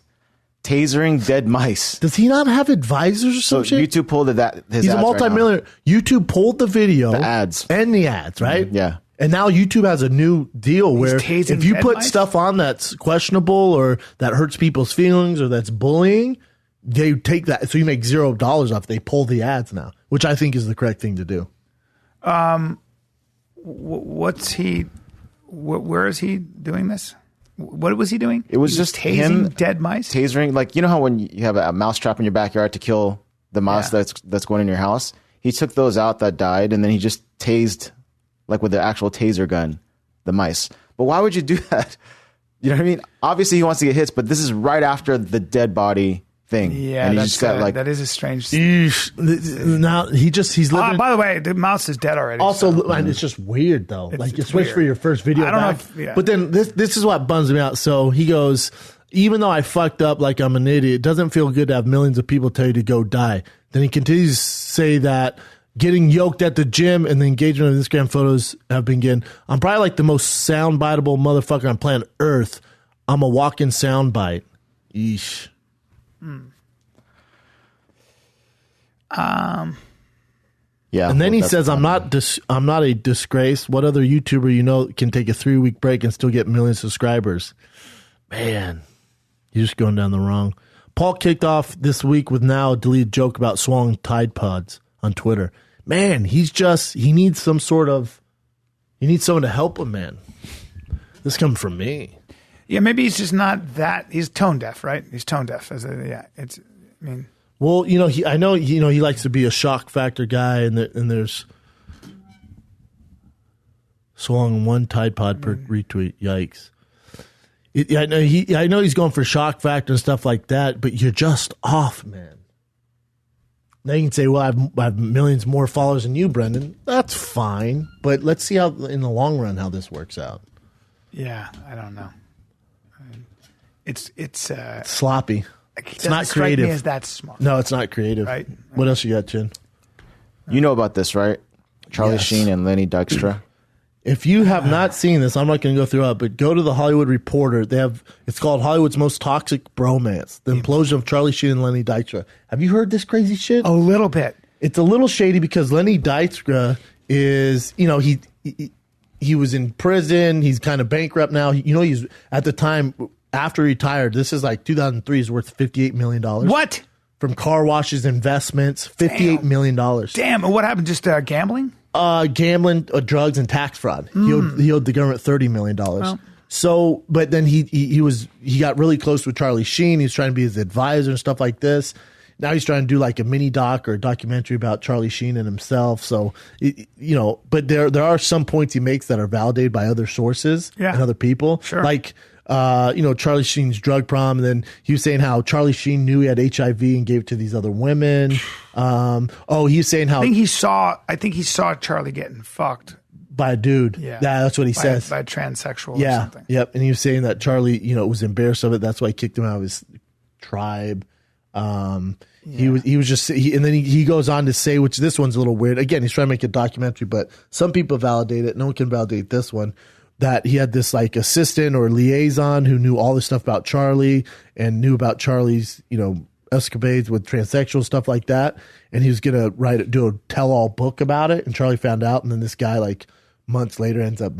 tasering dead mice. Does he not have advisors or So some shit? YouTube pulled his He's a ads right multimillionaire. YouTube pulled the video, The ads. and the ads, right? Yeah. And now YouTube has a new deal where tasing if you dead put mice? stuff on that's questionable or that hurts people's feelings or that's bullying, they take that. So you make $0 off. They pull the ads now, which I think is the correct thing to do. What's he? Where is he doing this? What was he doing? It was He just tasing him dead mice. Tasering, like, you know how when you have a mouse trap in your backyard to kill the mouse Yeah. that's going in your house? He took those out that died, and then he just tased, like with the actual taser gun, the mice. But why would you do that? You know what I mean? Obviously, he wants to get hits, but this is right after the dead body thing. Yeah, and he that's, just got like that is a strange. Now he's living. By the way, the mouse is dead already. Also, and it's just weird though. Like, it's especially for weird. your first video. I don't know back. if- yeah. But then this is what bums me out. So he goes, even though I fucked up like I'm an idiot, it doesn't feel good to have millions of people tell you to go die. Then he continues to say that getting yoked at the gym and the engagement of Instagram photos have been getting. I'm probably like the most soundbiteable motherfucker on planet Earth. I'm a walking soundbite. Yeesh. yeah. And then well, he that's says, fine. I'm not a disgrace. What other YouTuber you know can take a 3-week break and still get millions of subscribers? Man, you're just going down the wrong. Paul kicked off this week with now a deleted joke about swallowing Tide Pods on Twitter. Man, he needs someone to help him, man. This comes from me. Yeah, maybe he's just not that. He's tone deaf, right? He's tone deaf. Well, I know he likes to be a shock factor guy, and there's swallowing one Tide Pod per retweet. Yikes! I know he's going for shock factor and stuff like that, but you're just off, man. Now you can say, "Well, I have millions more followers than you, Brendan." That's fine, but let's see how in the long run how this works out. Yeah, I don't know. It's Sloppy. it's not creative. Me as that smart. No, it's not creative. Right. What else you got, Chin? You know about this, right? Charlie Yes. Sheen and Lenny Dykstra. If you have not seen this, I'm not going to go through it, but go to the Hollywood Reporter. It's called Hollywood's Most Toxic Bromance: The Implosion of Charlie Sheen and Lenny Dykstra. Have you heard this crazy shit? A little bit. It's a little shady because Lenny Dykstra is, he was in prison. He's kind of bankrupt now. He's at the time after he retired. This is like 2003. He's worth $58 million. What? From car washes, investments, $58 million. Damn. What happened? Just gambling? Gambling, drugs, and tax fraud. He owed the government $30 million. Well. So, but then he got really close with Charlie Sheen. He was trying to be his advisor and stuff like this. Now he's trying to do like a mini doc or a documentary about Charlie Sheen and himself. So, but there are some points he makes that are validated by other sources and other people. Sure. Like, Charlie Sheen's drug problem. And then he was saying how Charlie Sheen knew he had HIV and gave it to these other women. He was saying how I think he saw Charlie getting fucked by a dude. Yeah. That's what he says. By a transsexual or something. Yep. And he was saying that Charlie, was embarrassed of it. That's why he kicked him out of his tribe. He was just, and then he goes on to say, which this one's a little weird. Again, he's trying to make a documentary, but some people validate it. No one can validate this one. That he had this like assistant or liaison who knew all this stuff about Charlie and knew about Charlie's, escapades with transsexual stuff like that, and he was gonna do a tell-all book about it. And Charlie found out, and then this guy like months later ends up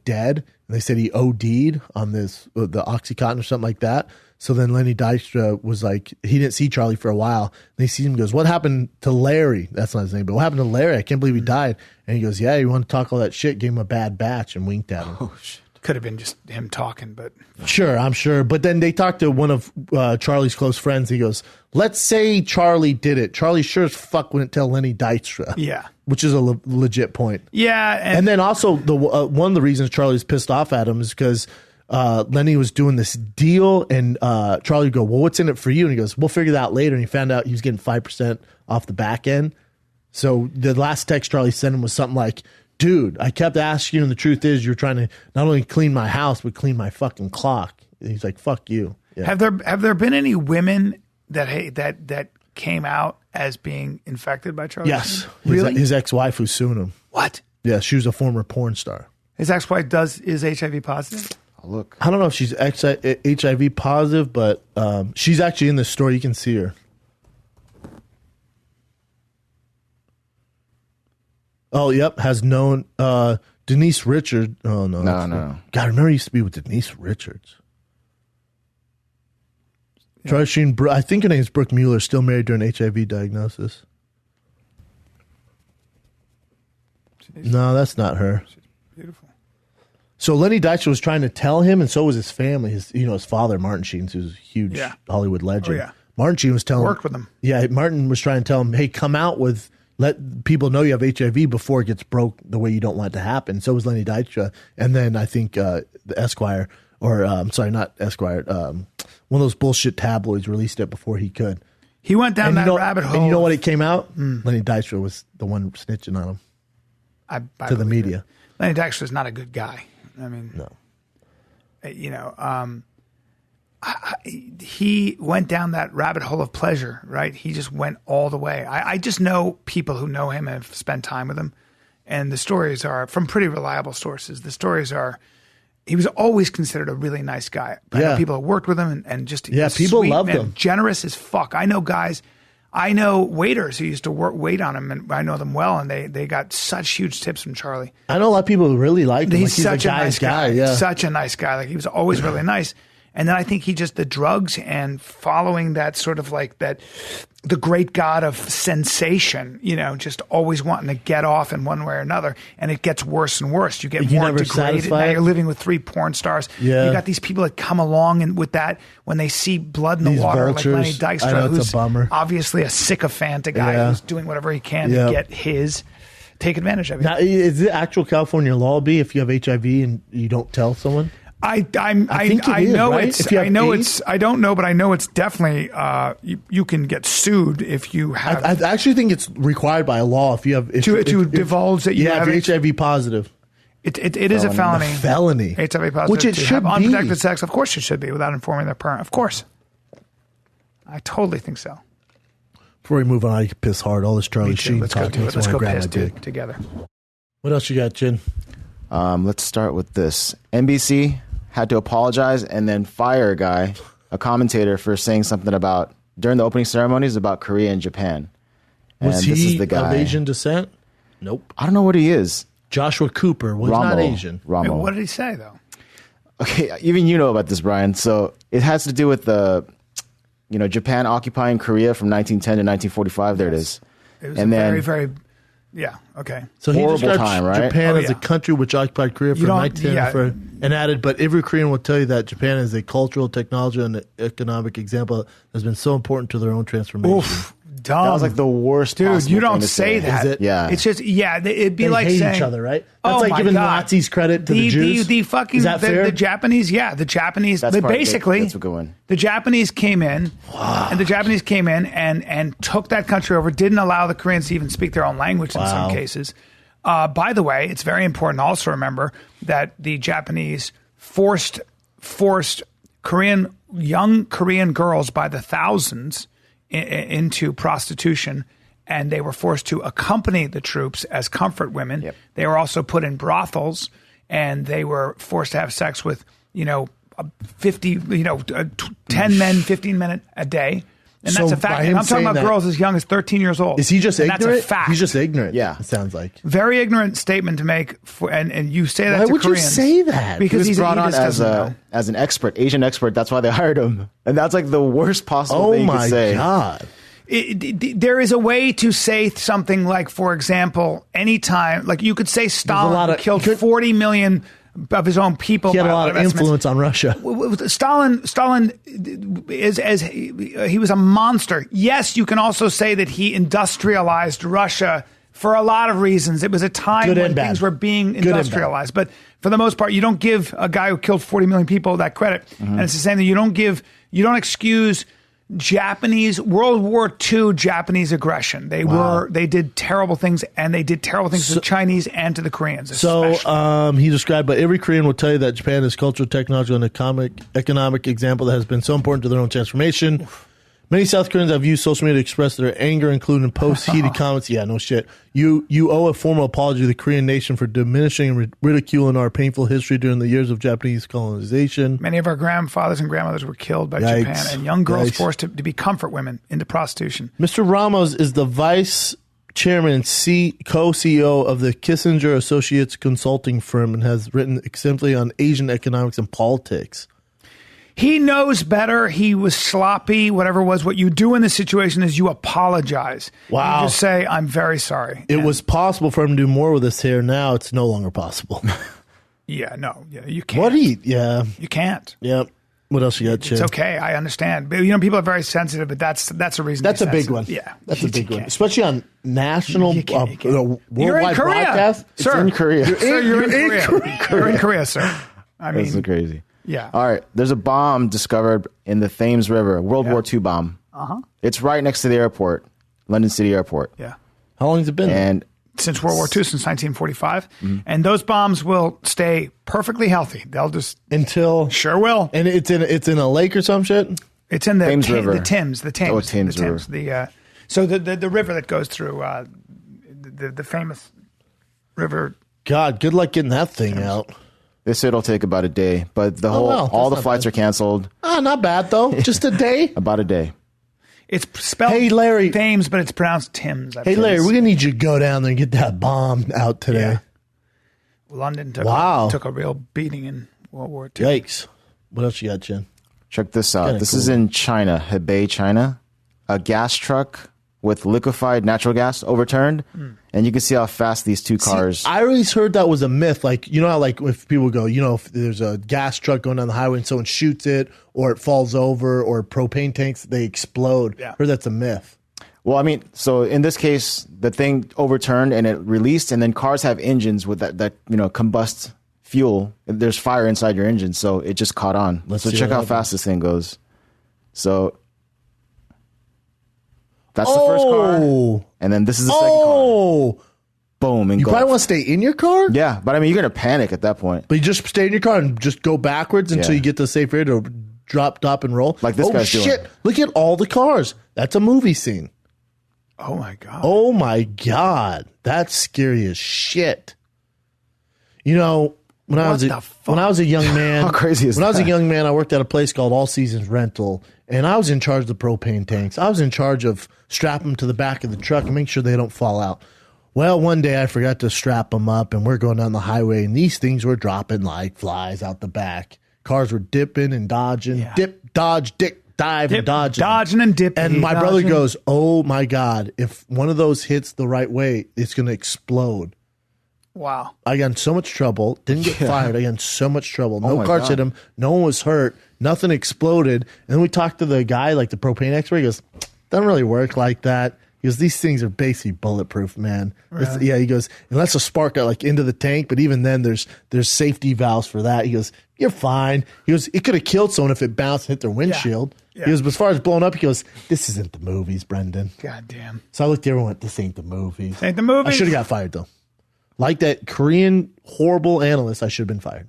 dead. And they said he OD'd on this the OxyContin or something like that. So then Lenny Dykstra was like, he didn't see Charlie for a while. And he sees him and goes, "What happened to Larry?" That's not his name, but "What happened to Larry? I can't believe he died." And he goes, "Yeah, you want to talk all that shit?" Gave him a bad batch and winked at him. Oh shit. Could have been just him talking, but Sure, I'm sure. But then they talked to one of Charlie's close friends. He goes, "Let's say Charlie did it. Charlie sure as fuck wouldn't tell Lenny Dykstra." yeah. Which is a legit point. Yeah. And then also the one of the reasons Charlie's pissed off at him is because Lenny was doing this deal, and Charlie would go, "Well, what's in it for you?" And he goes, "We'll figure that out later." And he found out he was getting 5% off the back end. So the last text Charlie sent him was something like, "Dude, I kept asking you, and the truth is you're trying to not only clean my house, but clean my fucking clock." And he's like, "Fuck you." Yeah. Have there been any women that came out as being infected by Charlie? Yes. Sheen? Really? His ex-wife who's suing him. What? Yeah, she was a former porn star. His ex-wife is HIV positive? Oh, look. I don't know if she's HIV positive, but she's actually in the story. You can see her. Oh, yep. Has known Denise Richards. Oh, no. No. God, I remember he used to be with Denise Richards. Charlie Sheen, I think her name's Brooke Mueller, still married during HIV diagnosis. No, that's not her. She's beautiful. So Lenny Dykstra was trying to tell him, and so was his family. His father, Martin Sheen, who's a huge Hollywood legend. Oh, yeah. Martin Sheen was telling Worked with him. Yeah, Martin was trying to tell him, "Hey, come out with, let people know you have HIV before it gets broke the way you don't want it to happen." So was Lenny Dykstra. And then I think the Esquire, or not Esquire, one of those bullshit tabloids released it before he could. He went down that rabbit hole. And you know what it came out? Lenny Dykstra was the one snitching on him I to the media. it. Lenny Dykstra is not a good guy. I mean, No. He went down that rabbit hole of pleasure, right? He just went all the way. I just know people who know him and have spent time with him. And the stories are from pretty reliable sources. The stories are, he was always considered a really nice guy. I know people who worked with him and just people sweet, loved man, him. generous as fuck. I know waiters who used to wait on him, and I know them well, and they got such huge tips from Charlie. I know a lot of people really liked him. He's like such a nice guy. Yeah. Such a nice guy. Like, he was always really nice. And then I think the drugs and following that sort of like that, the great god of sensation, just always wanting to get off in one way or another. And it gets worse and worse. You get more never degraded. satisfied? Now you're living with 3 porn stars. Yeah. You got these people that come along and with that, when they see blood in the These water, vultures. like Lenny Dykstra, I know, it's a who's bummer. obviously a sycophantic guy Yeah. who's doing whatever he can to get take advantage of it. Now, is it actual California law be if you have HIV and you don't tell someone? I think it is, know right? it's If you have I know AIDS? it's I don't know, but I know it's definitely you can get sued if you have I actually think it's required by law if you have to divulge that you have if you're HIV positive. it is a felony. Felony. HIV positive, Which it to should have be. unprotected sex. Of course it should be without informing their parent. Of course. I totally think so. Before we move on, I can piss hard. All this Charlie Me too. Sheen Let's go talking do it. makes me Let's want go to grab piss my dick. together. What else you got, Chin? Let's start with this. NBC had to apologize and then fire a commentator for saying something about, during the opening ceremonies, about Korea and Japan. Was and he this is the guy. of Asian descent? Nope. I don't know what he is. Joshua Cooper was not Asian. Rommel. What did he say though? Okay, even you know about this, Bryan. So it has to do with Japan occupying Korea from 1910 to 1945. There it is. It was And a then- very, very yeah, okay. So he Horrible described time, right? Japan Oh, as a yeah. country which occupied Korea You from don't- 1910 and added, but every Korean will tell you that Japan is a cultural, technology, and economic example that has been so important to their own transformation. Oof. Dumb. That was like the worst Dude, possible you don't thing to say that. Is it? Yeah. It's just, it'd be They like hate saying each other, right? That's like my giving God. Nazis credit to the Jews. The fucking, Is that fair? the Japanese, the Japanese, That's part- basically, that's a good one. The Japanese came in, and took that country over, didn't allow the Koreans to even speak their own language in some cases. By the way, it's very important to also remember that the Japanese forced young Korean girls by the thousands into prostitution, and they were forced to accompany the troops as comfort women. Yep. They were also put in brothels, and they were forced to have sex with 10 men, 15 men a day. And So that's a fact. by And him I'm talking saying about that- girls as young as 13 years old. Is he just and ignorant? That's a fact. He's just ignorant. Yeah. It sounds like. Very ignorant statement to make, and you say that Why to would you Koreans. say that? Because He was brought he on just as doesn't know. an expert, Asian expert. That's why they hired him, and that's like the worst possible thing you could say. Oh my God. There is a way to say something like, for example, anytime, like you could say Stalin killed 40 million of his own people. He had a by lot of estimates. influence on Russia. Stalin he was a monster. Yes, you can also say that he industrialized Russia for a lot of reasons. It was a time Good when and bad. things were being Good and bad. industrialized. But for the most part, you don't give a guy who killed 40 million people that credit. And it's the same thing. You don't excuse Japanese World War II Japanese aggression. They did terrible things, and they did terrible things to the Chinese and to the Koreans. So Especially. he described, but every Korean will tell you that Japan is cultural, technological, and economic example that has been so important to their own transformation. Many South Koreans have used social media to express their anger, including post-heated comments. Yeah, no shit. You owe a formal apology to the Korean nation for diminishing and ridiculing our painful history during the years of Japanese colonization. Many of our grandfathers and grandmothers were killed by Yikes. Japan, and young girls Yikes. forced to be comfort women into prostitution. Mr. Ramos is the vice chairman and co-CEO of the Kissinger Associates consulting firm and has written extensively on Asian economics and politics. He knows better. He was sloppy. Whatever it was, what you do in this situation is you apologize. Wow. You just say, I'm very sorry. It was possible for him to do more with his hair. Now it's no longer possible. Yeah, no. Yeah, you can't. What yeah. You can't. Yep. What else you got, Chin? It's okay. I understand. But, people are very sensitive, but that's a reason. That's to a be big sensitive. one. Yeah. That's a You big one. can't. Especially on national, You can't. worldwide You're in Korea. broadcast. Sir. It's in Korea. Sir, you're in Korea. You're in Korea, sir. I This is mean, crazy. yeah. All right. There's a bomb discovered in the Thames River, a World War II bomb. Uh-huh. It's right next to the airport, London City Airport. Yeah. How long has it been? And Since World War II, since 1945. And those bombs will stay perfectly healthy. They'll just until sure will. And it's in a lake or some shit. It's in the Thames River. the Thames. Oh, Thames the River. So the river that goes through the famous river. God, good luck getting that thing out. they say it'll take about a day, but all the flights are canceled. Ah, not bad though. Just a day. About a day. It's spelled Hey, Larry. Thames, but it's pronounced Thames. Hey, Larry, we're gonna need you to go down there and get that bomb out today. Yeah. London took a real beating in World War II. Yikes! What else you got, Jen? Check this out. Kinda This cool. is in China, Hebei, China. A gas truck with liquefied natural gas overturned, and you can see how fast these two cars. I always heard that was a myth. Like, you know how, like, if people go, if there's a gas truck going down the highway and someone shoots it, or it falls over, or propane tanks, they explode. Yeah. I heard that's a myth. Well, I mean, so in this case, the thing overturned and it released, and then cars have engines with that combust fuel. There's fire inside your engine, so it just caught on. Let's So see check what how happens. fast this thing goes. So that's the first car, and then this is the second car. Oh, Boom, and you probably want to stay in your car? Yeah, but I mean, you're gonna panic at that point. But you just stay in your car and just go backwards until Yeah. you get to the safe area to drop, and roll. Like this guy's doing. shit. Look at all the cars. That's a movie scene. Oh my God. Oh my God. That's scary as shit. When I was a young man, How crazy is when I was a that? young man, I worked at a place called All Seasons Rental, and I was in charge of the propane tanks. I was in charge of strapping them to the back of the truck and make sure they don't fall out. Well, one day I forgot to strap them up, and we're going down the highway, and these things were dropping like flies out the back. Cars were dipping and dodging, dip, dodge, dive, and dodging. Dodging and dipping. And my brother goes, "Oh my God, if one of those hits the right way, it's going to explode." Wow. I got in so much trouble. Didn't get fired. I got in so much trouble. No my cars God. hit him. No one was hurt. Nothing exploded. And then we talked to the guy, like the propane expert. He goes, "Doesn't really work like that." He goes, "These things are basically bulletproof, man." Yeah, he goes, "Unless a spark got like into the tank, but even then there's safety valves for that." He goes, "You're fine." He goes, "It could have killed someone if it bounced and hit their windshield." Yeah. He goes, "But as far as blowing up," he goes, "This isn't the movies, Brendan." God damn. So I looked at everyone and went, "This ain't the movies." Ain't the movies. I should have got fired though. Like that Korean horrible analyst, I should have been fired.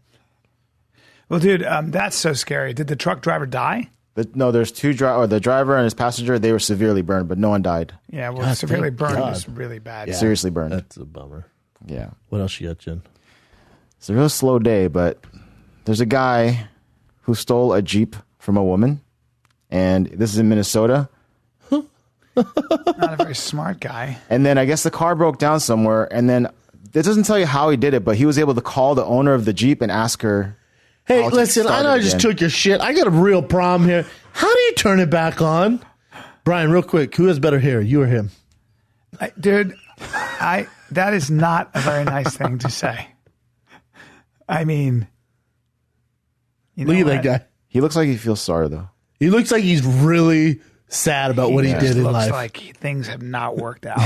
Well, dude, that's so scary. Did the truck driver die? No, there's two the driver and his passenger. They were severely burned, but no one died. Yeah, well, God, severely thank burned God. is really bad. Seriously burned. That's a bummer. Yeah. What else you got, Jen? It's a real slow day, but there's a guy who stole a Jeep from a woman, and this is in Minnesota. Not a very smart guy. And then I guess the car broke down somewhere. And then it doesn't tell you how he did it, but he was able to call the owner of the Jeep and ask her. Hey, listen, I know I just took your shit. I got a real problem here. How do you turn it back on? Brian, real quick, who has better hair, you or him? Dude, that is not a very nice thing to say. I mean, look at that guy. He looks like he feels sorry, though. He looks like he's really sad about what he did in life. Looks like things have not worked out.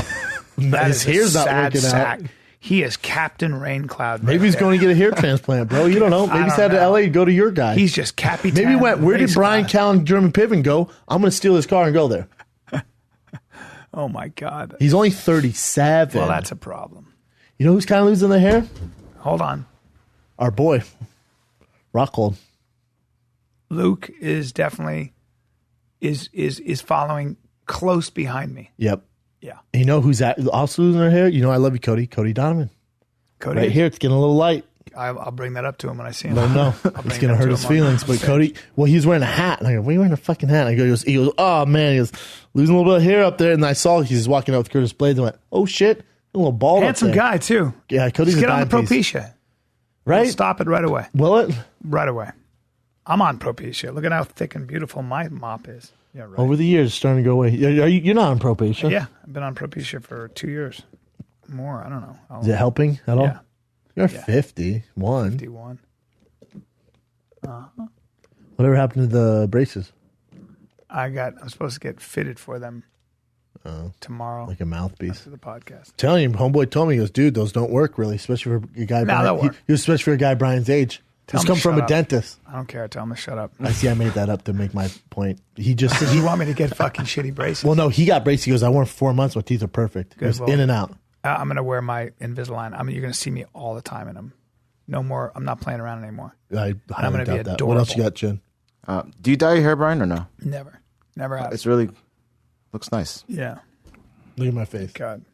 His hair's not working out. He is Captain Raincloud. Maybe he's going to get a hair transplant, bro. You don't know. Maybe he's headed to LA to go to your guy. He's just Capitan. Maybe he went, where did Brian Callen German Piven go? I'm going to steal his car and go there. Oh, my God. He's only 37. Well, that's a problem. You know who's kind of losing their hair? Hold on. Our boy, Rockhold. Luke is definitely is following close behind me. Yep. Yeah. And you know who's also losing their hair? You know I love you, Cody. Cody Donovan. Cody. Right here, it's getting a little light. I'll bring that up to him when I see him. No. It's going to hurt his feelings. But Cody, well, he's wearing a hat. And I go, why are you wearing a fucking hat? And he goes, oh, man. He goes, losing a little bit of hair up there. And I saw he's walking out with Curtis Blades and went, oh, shit. A little bald Handsome up there. guy, too. Yeah, Cody's Just get on the dime piece. Propecia. Right? We'll stop it right away. Will it? Right away. I'm on Propecia. Look at how thick and beautiful my mop is. Yeah, right. Over the years, it's starting to go away. You're not on Propecia? Yeah, I've been on Propecia for 2 years. More, I don't know. Is it helping at all? Yeah. You're 51. 51. Whatever happened to the braces? I'm supposed to get fitted for them tomorrow. Like a mouthpiece. After the podcast. Telling you, homeboy told me, he goes, dude, those don't work really, especially for a guy. they'll work. Especially for a guy Brian's age. Tell Just him come to from shut a up. dentist. I don't care. Tell him to shut up. I see. I made that up to make my point. He just You want me to get fucking shitty braces? well, no, he got braces. He goes, I wore them for 4 months. My teeth are perfect. It was well, in and out. I'm going to wear my Invisalign. You're going to see me all the time in them. No more. I'm not playing around anymore. I highly gonna be doubt that. What else you got, Jen? Do you dye your hair, Brian, or no? Never have. It's really looks nice. Yeah. Look at my face. God.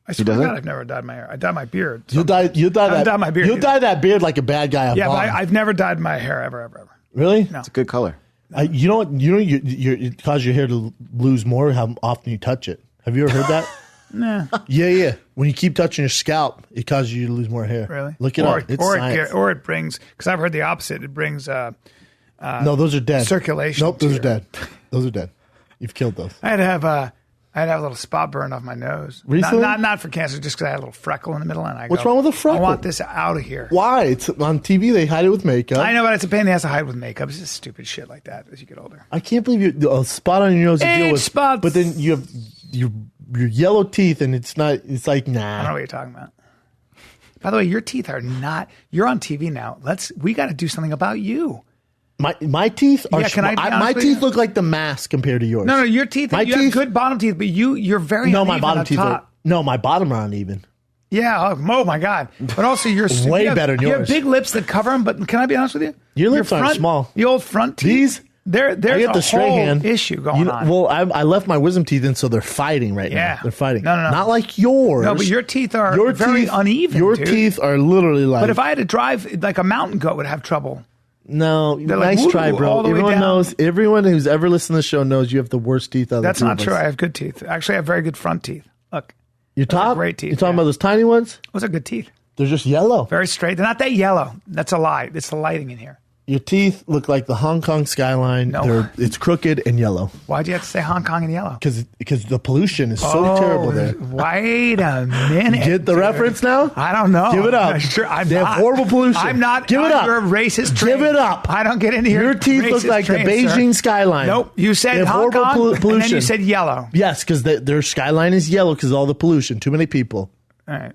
I swear to doesn't? God, I've never dyed my hair. I dyed my beard. You'll dye that. dye my beard You'll either. dye that beard like a bad guy. Yeah, but I've never dyed my hair ever. Really? No. It's a good color. You know what? It causes your hair to lose more how often you touch it. Have you ever heard that? Nah. Yeah. When you keep touching your scalp, it causes you to lose more hair. Really? Look it up. It's science. Or it brings, because I've heard the opposite. It brings no, those are dead. circulation. Nope, those to are dead. Those are dead. You've killed those. I had to have a little spot burn off my nose. Recently? Not for cancer, just because I had a little freckle in the middle. And What's wrong with a freckle? I want this out of here. Why? It's on TV. They hide it with makeup. I know, but it's a pain in the ass to hide with makeup. It's just stupid shit like that as you get older. I can't believe you a spot on your nose you deal with spots. but then you have your yellow teeth and it's like I don't know nah. what you're talking about. By the way, your teeth are not. You're on TV now. We got to do something about you. My teeth are Yeah, can I be honest my with teeth you? look like the mask compared to yours. No, your teeth. My You teeth- have good bottom teeth, but you're very No, uneven my bottom up teeth top. my bottom are uneven. Yeah. Oh my God. But also, you're Way you have, better than You have yours. big lips that cover them. But can I be honest with you? Your lips aren't front, small. The old front teeth. These there's I get a the straight whole hand issue going on. Well, I left my wisdom teeth in, so they're fighting right Yeah. now. They're fighting. No. Not like yours. No, but your teeth are very uneven. Your dude. teeth are literally like. But if I had to drive, like a mountain goat would have trouble. No, They're like, nice woo, try, all bro. the way Everyone down. knows. Everyone who's ever listened to the show knows you have the worst teeth out of That's the two not of true. us. I have good teeth. Actually, I have very good front teeth. Look, Your those are top, great teeth, You're talking yeah. about those tiny ones. those are good teeth. They're just yellow. Very straight. They're not that yellow. That's a lie. It's the lighting in here. Your teeth look like the Hong Kong skyline. No. It's crooked and yellow Why'd you have to say Hong Kong in yellow? because the pollution is so terrible there. Wait a minute. Get the dude. reference now? I don't know. Give it up. Sure, I'm They have not. horrible pollution. I'm not. Give it up. You're a racist. Give train. it up. I don't get into here. Your teeth look Racist like the train, sir. Beijing skyline. Nope. You They said have Hong horrible Kong, and pollution. then you said yellow. Yes, because their skyline is yellow because of all the pollution. Too many people. All right.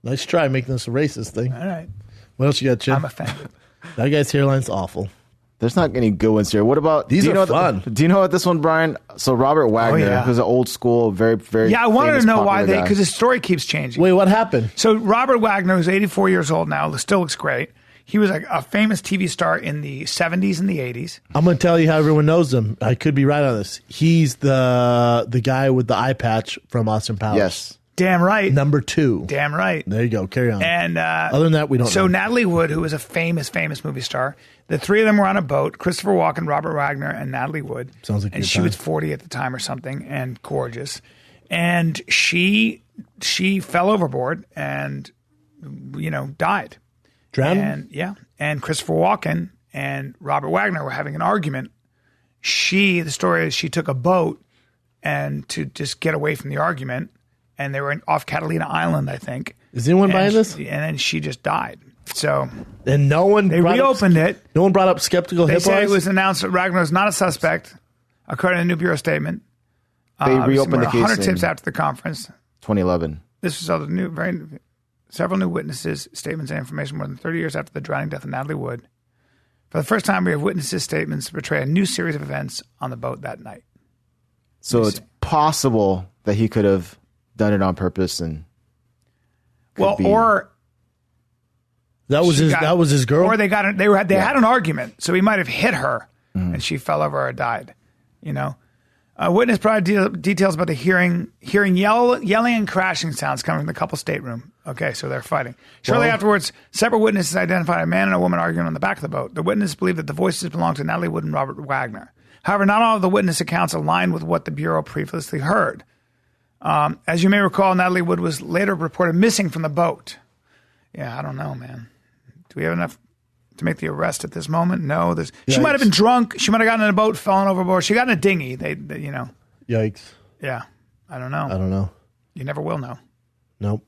Nice try making this a racist thing. All right. What else you got, Chip? I'm offended. That guy's hairline's awful. There's not any good ones here. What about These do you are know fun. Do you know about this one, Brian? So Robert Wagner, yeah. who's an old school, very Yeah, I wanted famous, to know why popular guy. because his story keeps changing. Wait, what happened? So Robert Wagner, who's 84 years old now, still looks great. He was a famous TV star in the 70s and the 80s. I'm going to tell you how everyone knows him. I could be right on this. He's the guy with the eye patch from Austin Powers. Yes. Damn right. Number 2. Damn right. There you go. Carry on. And other than that, we don't know. So Natalie Wood, who was a famous movie star, the three of them were on a boat, Christopher Walken, Robert Wagner, and Natalie Wood. Sounds like a and good she time. was 40 at the time or something and gorgeous. And she fell overboard and, died. Drowned? And Christopher Walken and Robert Wagner were having an argument. The story is she took a boat and to just get away from the argument, and they were off Catalina Island, I think. Is anyone buying this? And then she just died. So And no one they reopened it. No one brought up skeptical They hip said it eyes? was announced that Wagner was not a suspect, according to the new bureau statement. They reopened the case 100 in tips after the conference. 2011. This was all the several new witnesses, statements, and information more than 30 years after the drowning death of Natalie Wood. For the first time, we have witnesses' statements portray a new series of events on the boat that night. So it's possible that he could have done it on purpose and or that was his girl? Or they had an argument, so he might have hit her and she fell over or died. A witness provided details about the hearing yelling and crashing sounds coming from the couple's stateroom. Okay, so they're fighting. Shortly afterwards, several witnesses identified a man and a woman arguing on the back of the boat. The witnesses believed that the voices belonged to Natalie Wood and Robert Wagner. However, not all of the witness accounts aligned with what the Bureau previously heard. As you may recall, Natalie Wood was later reported missing from the boat. Yeah, I don't know, man. Do we have enough to make the arrest at this moment? No. She might have been drunk. She might have gotten in a boat, fallen overboard. She got in a dinghy. Yikes. Yeah, I don't know. You never will know. Nope.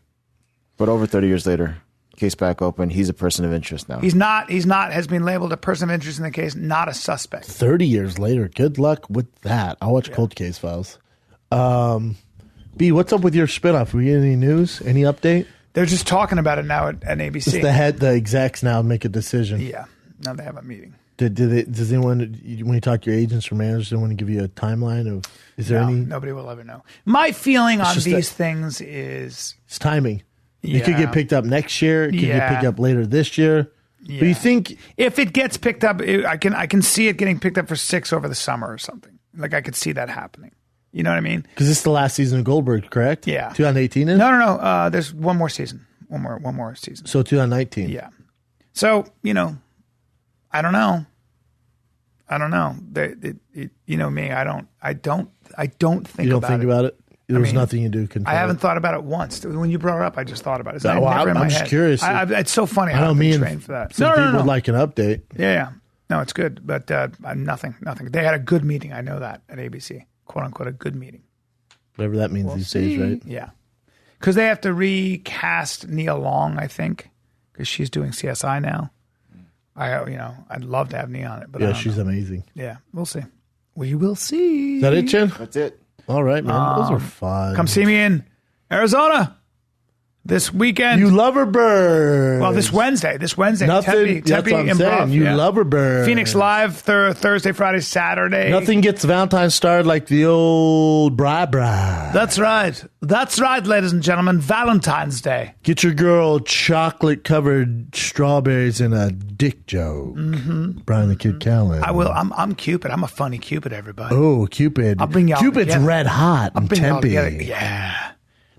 But over 30 years later, case back open. He's a person of interest now. He's not, has been labeled a person of interest in the case, not a suspect. 30 years later. Good luck with that. I'll watch Cold Case Files. B, what's up with your spinoff? We get any news? Any update? They're just talking about it now at ABC. The execs now make a decision. Yeah. Now they have a meeting. Does anyone, when you talk to your agents or managers, they want to give you a timeline of, is there any? Nobody will ever know. My feeling on these things is it's timing. It could get picked up next year. It could get picked up later this year. Yeah. But you think if it gets picked up, I can see it getting picked up for 6 over the summer or something. Like I could see that happening. You know what I mean? Because this is the last season of Goldberg, correct? Yeah. 2018 is? No. There's one more season. One more season. So 2019. Yeah. So, I don't know. You know me. I don't think about it. There was nothing you do. I haven't thought about it once. When you brought it up, I just thought about it. It's I'm just curious. It's so funny. I don't mean trained for that. Some people would like an update. Yeah. No, it's good, but nothing. They had a good meeting. I know that at ABC, quote unquote, a good meeting. Whatever that means these days, right? Yeah, because they have to recast Nia Long, I think, because she's doing CSI now. I'd love to have Nia on it, but she's amazing. Yeah, we'll see. We will see. Is that it, Chen? That's it. All right, man. Those are fun. Come see me in Arizona this weekend. You Loverbirds. Well, this Wednesday. Nothing. Tempe That's what I'm Improv. saying. You Loverbirds. Phoenix Live Thursday, Friday, Saturday. Nothing gets Valentine's started like the old bride. That's right. That's right, ladies and gentlemen. Valentine's Day. Get your girl chocolate-covered strawberries in a dick joke. Mm-hmm. Brian the Kid Callen. I will. I'm Cupid. I'm a funny Cupid, everybody. Oh, Cupid. I'll bring y'all Cupid's together. red hot in Tempe. Yeah.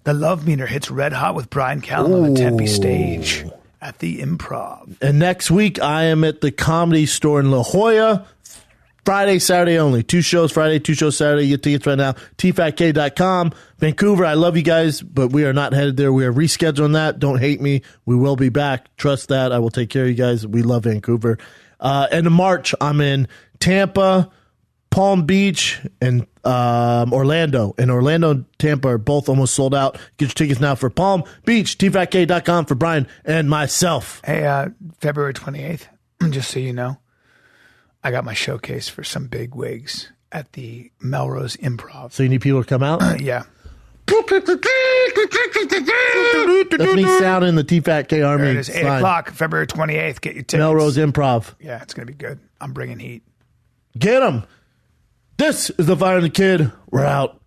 The love meter hits red hot with Bryan Callen on the Tempe stage at the Improv. And next week, I am at the Comedy Store in La Jolla. Friday, Saturday only. 2 shows Friday, 2 shows Saturday. Get tickets right now. tfatk.com. Vancouver, I love you guys, but we are not headed there. We are rescheduling that. Don't hate me. We will be back. Trust that. I will take care of you guys. We love Vancouver. And in March, I'm in Tampa, Palm Beach, and Orlando. And Orlando and Tampa are both almost sold out. Get your tickets now for Palm Beach. tfatk.com for Brian and myself. Hey, February 28th, just so you know, I got my showcase for some big wigs at the Melrose Improv. So you need people to come out? Yeah. That's me sounding the TFATK Army. There it is, 8 o'clock, February 28th. Get your tickets. Melrose Improv. Yeah, it's going to be good. I'm bringing heat. Get them. This is the Fire and the Kid. We're out.